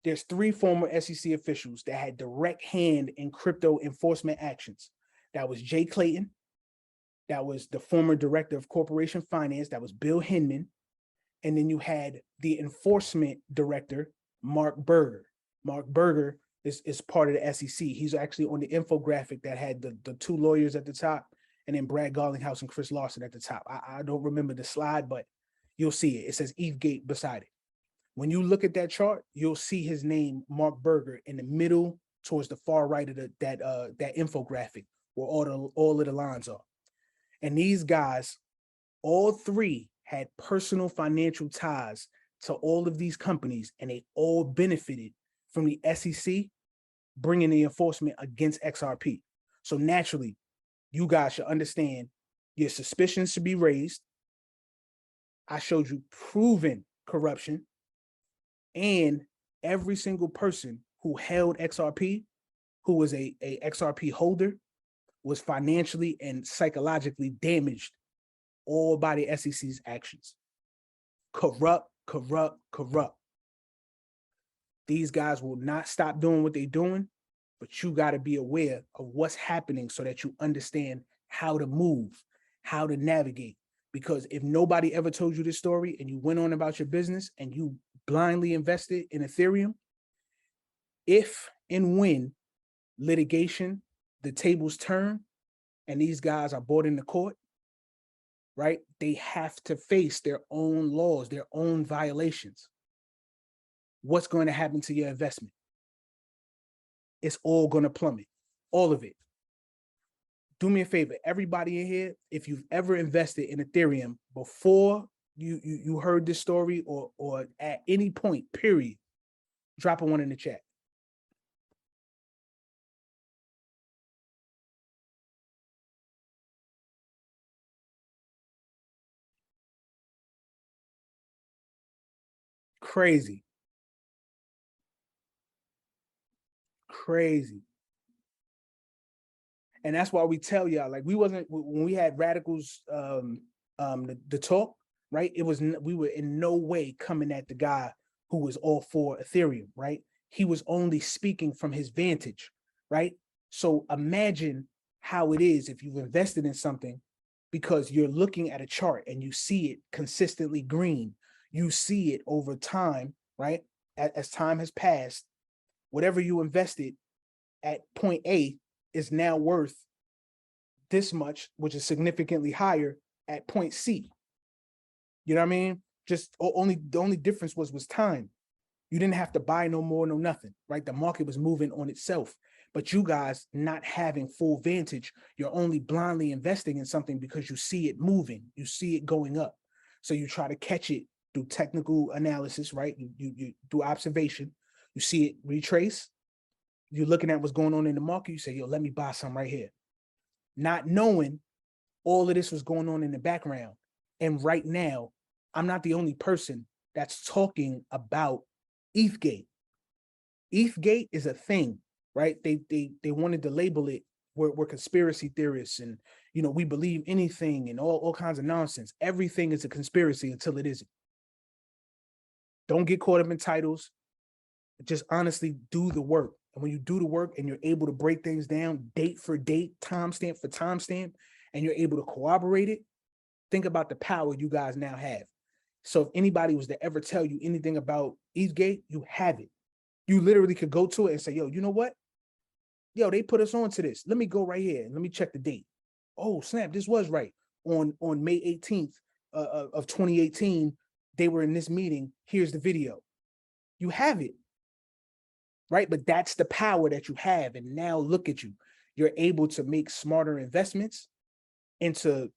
there's 3 former SEC officials that had direct hand in crypto enforcement actions. That was Jay Clayton. That was the former director of corporation finance. That was Bill Henman. And then you had the enforcement director, Mark Berger. Mark Berger is part of the SEC. He's actually on the infographic that had the 2 lawyers at the top and then Brad Garlinghouse and Chris Lawson at the top. I don't remember the slide, but you'll see it. It says ETHGATE beside it. When you look at that chart, you'll see his name, Mark Berger, in the middle towards the far right of that infographic where all of the lines are. And these guys, all 3 had personal financial ties to all of these companies, and they all benefited from the SEC bringing the enforcement against XRP. So naturally, you guys should understand your suspicions should be raised. I showed you proven corruption, and every single person who held XRP, who was a XRP holder, was financially and psychologically damaged all by the SEC's actions. Corrupt, corrupt, corrupt. These guys will not stop doing what they're doing, but you got to be aware of what's happening so that you understand how to move, how to navigate. Because if nobody ever told you this story and you went on about your business and you blindly invested in Ethereum, if and when litigation, the tables turn, and these guys are brought into court, right? They have to face their own laws, their own violations. What's going to happen to your investment? It's all going to plummet, all of it. Do me a favor, everybody in here, if you've ever invested in Ethereum before you heard this story or at any point, period, drop a 1 in the chat. Crazy. Crazy. And that's why we tell y'all, like, we wasn't, when we had radicals the talk, right? We were in no way coming at the guy who was all for Ethereum, right? He was only speaking from his vantage, right? So imagine how it is if you've invested in something because you're looking at a chart and you see it consistently green. You see it over time, right? As time has passed, whatever you invested at point A is now worth this much, which is significantly higher at point C. You know what I mean? Just the only difference was time. You didn't have to buy no more, no nothing, right? The market was moving on itself. But you guys not having full vantage, you're only blindly investing in something because you see it moving, you see it going up. So you try to catch it through technical analysis, right? You do observation, you see it retrace, you're looking at what's going on in the market, you say, yo, let me buy some right here. Not knowing all of this was going on in the background. And right now, I'm not the only person that's talking about ETHGATE. ETHGATE is a thing, right? They wanted to label it, we're conspiracy theorists and, you know, we believe anything and all kinds of nonsense. Everything is a conspiracy until it isn't. Don't get caught up in titles. Just honestly do the work. And when you do the work and you're able to break things down date for date, timestamp for timestamp, and you're able to corroborate it, think about the power you guys now have. So if anybody was to ever tell you anything about ETHGATE, you have it. You literally could go to it and say, yo, you know what? Yo, they put us on to this. Let me go right here and let me check the date. Oh, snap, this was right. On May 18th of 2018, they were in this meeting. Here's the video. You have it, right? But that's the power that you have. And now look at you. You're able to make smarter investments into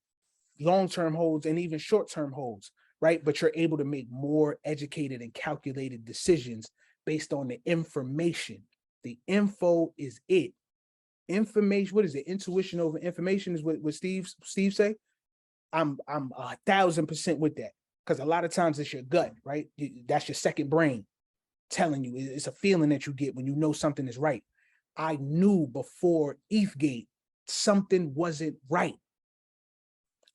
long-term holds and even short-term holds, right? But you're able to make more educated and calculated decisions based on the information. The info is it. Information, what is it? Intuition over information is what Steve say. I'm 1000% with that, because a lot of times it's your gut, right? That's your second brain telling you. It's a feeling that you get when you know something is right. I knew before ETHGATE something wasn't right.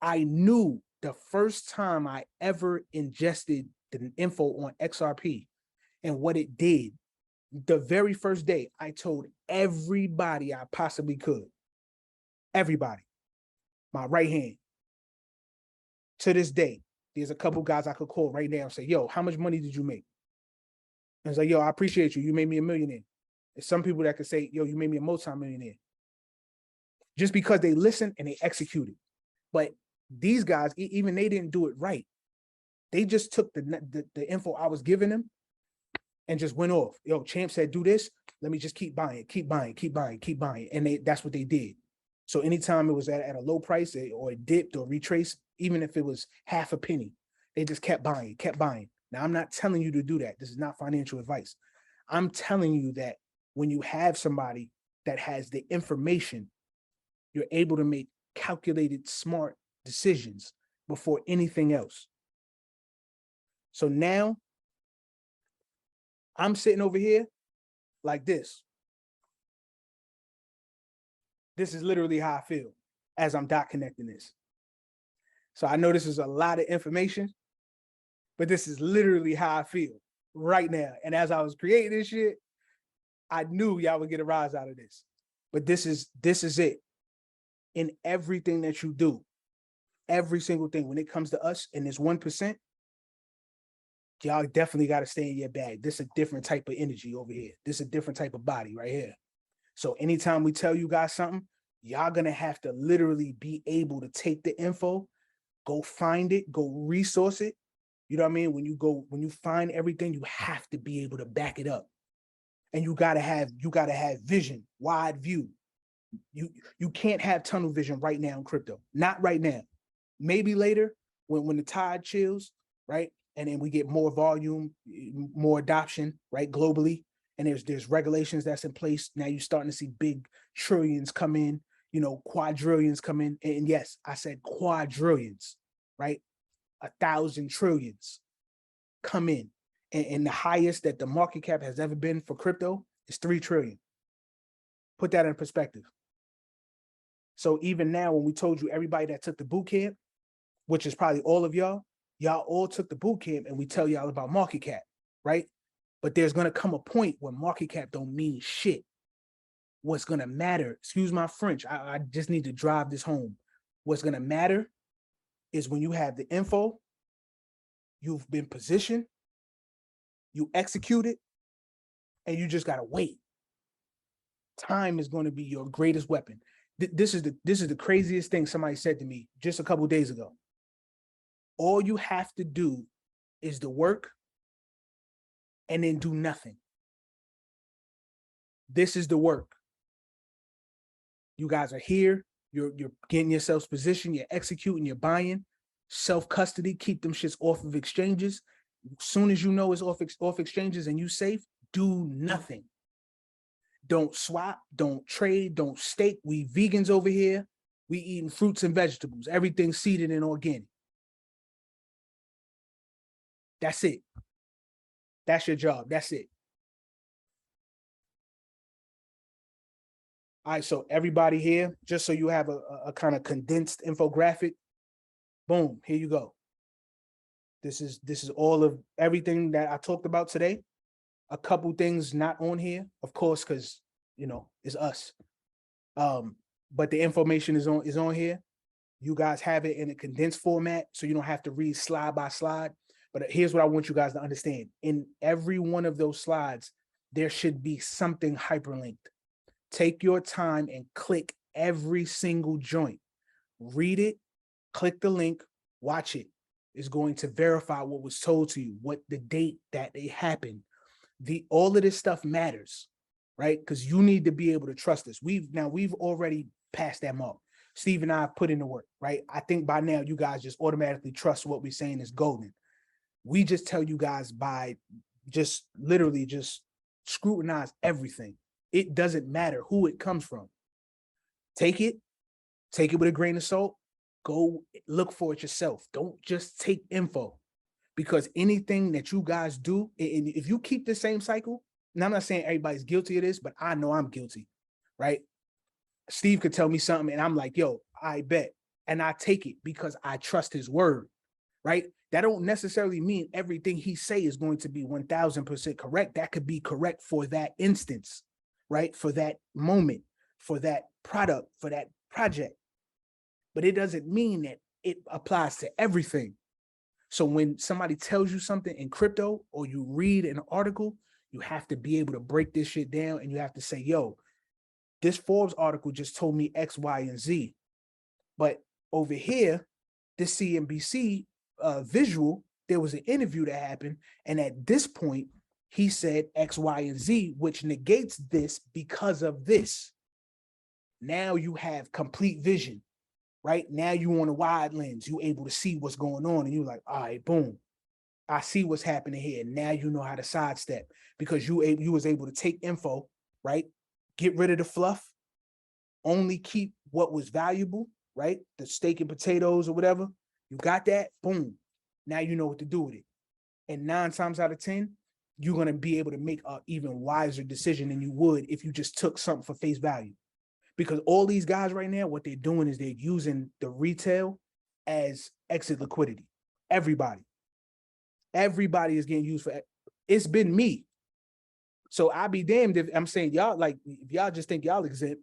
I knew the first time I ever ingested the info on XRP and what it did. The very first day, I told everybody I possibly could. Everybody. My right hand. To this day, there's a couple guys I could call right now and say, yo, how much money did you make? And it's like, yo, I appreciate you. You made me a millionaire. There's some people that could say, yo, you made me a multi-millionaire. Just because they listened and they executed. But these guys, even they didn't do it right. They just took the info I was giving them and just went off. Yo, Champ said, do this. Let me just keep buying, keep buying, keep buying, keep buying. And that's what they did. So anytime it was at a low price or it dipped or retraced, even if it was half a penny, they just kept buying, kept buying. Now, I'm not telling you to do that. This is not financial advice. I'm telling you that when you have somebody that has the information, you're able to make calculated, smart decisions before anything else. So now I'm sitting over here like this. This is literally how I feel as I'm dot connecting this. So I know this is a lot of information, but this is literally how I feel right now. And as I was creating this shit, I knew y'all would get a rise out of this. But this is it. In everything that you do, every single thing, when it comes to us and this 1%, y'all definitely got to stay in your bag. This is a different type of energy over here. This is a different type of body right here. So anytime we tell you guys something, y'all gonna have to literally be able to take the info, go find it, go resource it. You know what I mean? When you find everything, you have to be able to back it up. And you gotta have vision, wide view. You can't have tunnel vision right now in crypto. Not right now. Maybe later when the tide chills, right? And then we get more volume, more adoption, right? Globally. And there's regulations that's in place. Now you're starting to see big trillions come in, you know, quadrillions come in. And yes, I said quadrillions, right? 1,000 trillions come in. And the highest that the market cap has ever been for crypto is 3 trillion. Put that in perspective. So even now, when we told you everybody that took the boot camp, which is probably all of y'all all took the boot camp, and we tell y'all about market cap, right? But there's going to come a point where market cap don't mean shit. What's going to matter, excuse my French, I just need to drive this home. What's going to matter is when you have the info, you've been positioned, you execute it, and you just got to wait. Time is going to be your greatest weapon. This is the craziest thing somebody said to me just a couple of days ago. All you have to do is the work, and then do nothing. This is the work. You guys are here. You're getting yourselves positioned. You're executing. You're buying. Self-custody. Keep them shits off of exchanges. As soon as you know it's off exchanges and you safe, do nothing. Don't swap. Don't trade. Don't stake. We vegans over here. We eating fruits and vegetables. Everything seeded and organic. That's it. That's your job. That's it. All right, so everybody here, just so you have a kind of condensed infographic, boom, here you go. This is all of everything that I talked about today. A couple things not on here, of course, because it's us. But the information is on here. You guys have it in a condensed format, so you don't have to read slide by slide. But here's what I want you guys to understand. In every one of those slides, there should be something hyperlinked. Take your time and click every single joint. Read it, click the link, watch it. It's going to verify what was told to you, what the date that it happened. All of this stuff matters, right? Because you need to be able to trust this. We've already passed that mark. Steve and I put in the work, right? I think by now you guys just automatically trust what we're saying is golden. We just tell you guys by just literally just scrutinize everything. It doesn't matter who it comes from. Take it with a grain of salt. Go look for it yourself. Don't just take info, because anything that you guys do, and if you keep the same cycle, and I'm not saying everybody's guilty of this, but I know I'm guilty, right? Steve could tell me something and I'm like, yo, I bet. And I take it because I trust his word, right? That don't necessarily mean everything he say is going to be 1000% correct. That could be correct for that instance, right? For that moment, for that product, for that project. But it doesn't mean that it applies to everything. So when somebody tells you something in crypto or you read an article, you have to be able to break this shit down and you have to say, yo, this Forbes article just told me X, Y, and Z. But over here, this CNBC visual, there was an interview that happened. And at this point, he said X, Y, and Z, which negates this because of this. Now you have complete vision, right? Now you on a wide lens, you able to see what's going on and you're like, all right, boom. I see what's happening here. Now you know how to sidestep because you was able to take info, right? Get rid of the fluff, only keep what was valuable, right? The steak and potatoes or whatever. You got that, boom. Now you know what to do with it. And 9 times out of 10, you're going to be able to make an even wiser decision than you would if you just took something for face value. Because all these guys right now, what they're doing is they're using the retail as exit liquidity. Everybody is getting used for it. It's been me. So I be damned if I'm saying y'all, like, if y'all just think y'all exempt,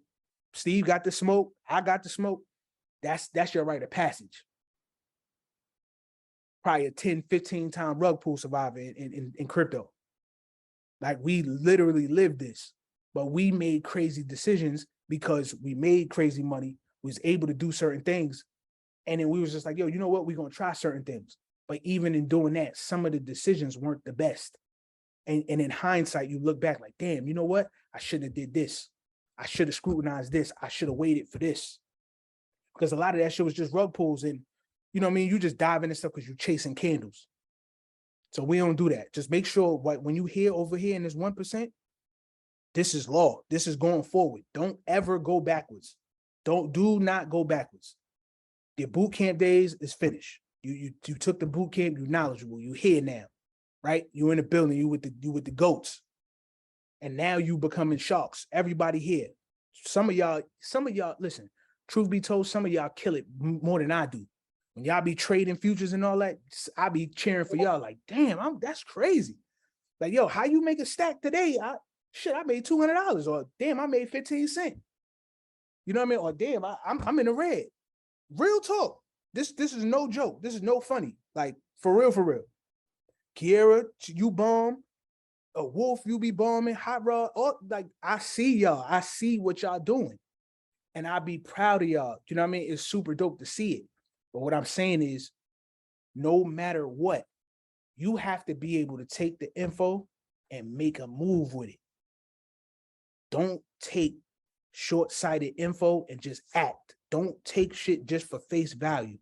Steve got the smoke, I got the smoke, that's your rite of passage. Probably a 10, 15 time rug pool survivor in crypto. Like, we literally lived this, but we made crazy decisions because we made crazy money, was able to do certain things. And then we was just like, yo, you know what? We're going to try certain things. But even in doing that, some of the decisions weren't the best. And in hindsight, you look back like, damn, you know what? I shouldn't have did this. I should have scrutinized this. I should have waited for this. Because a lot of that shit was just rug pulls. And, you know what I mean? You just dive into stuff because you're chasing candles. So we don't do that. Just make sure when you hear over here in this 1%, this is law. This is going forward. Don't ever go backwards. Do not go backwards. The boot camp days is finished. You took the boot camp, you're knowledgeable, you're here now, right? You're in the building, you with the goats. And now you becoming sharks. Everybody here. Some of y'all, listen, truth be told, some of y'all kill it more than I do. When y'all be trading futures and all that, I be cheering for y'all like, damn, that's crazy. Like, yo, how you make a stack today? I made $200, or damn, I made 15 cents. You know what I mean? Or damn, I'm in the red. Real talk. This is no joke. This is no funny. Like, for real. Kiera, you bomb. A Wolf, you be bombing. Hot Rod. Oh, like, I see y'all. I see what y'all doing. And I be proud of y'all. You know what I mean? It's super dope to see it. But what I'm saying is, no matter what, you have to be able to take the info and make a move with it. Don't take short-sighted info and just act. Don't take shit just for face value.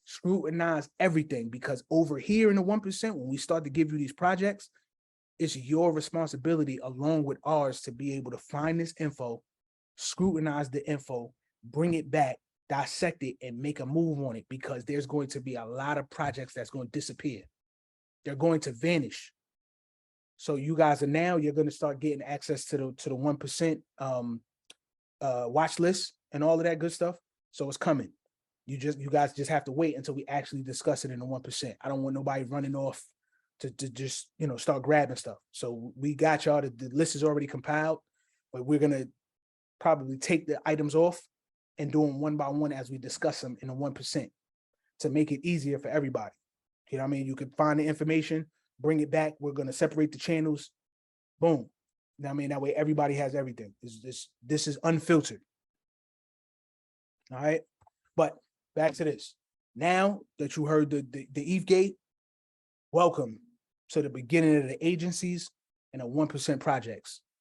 Scrutinize everything, because over here in the 1%, when we start to give you these projects, it's your responsibility along with ours to be able to find this info, scrutinize the info, bring it back, dissect it, and make a move on it, because there's going to be a lot of projects that's going to disappear. They're going to vanish. So you guys are now, you're going to start getting access to the 1% watch list and all of that good stuff. So it's coming. You guys just have to wait until we actually discuss it in the 1%. I don't want nobody running off to just, start grabbing stuff. So we got y'all. The list is already compiled, but we're going to probably take the items off and do them one by one as we discuss them in the 1% to make it easier for everybody. You know what I mean? You can find the information, bring it back. We're going to separate the channels. Boom. You know what I mean? That way everybody has everything. This is unfiltered. All right. But back to this. Now that you heard the ETHGATE, welcome to the beginning of the agencies and the 1% projects.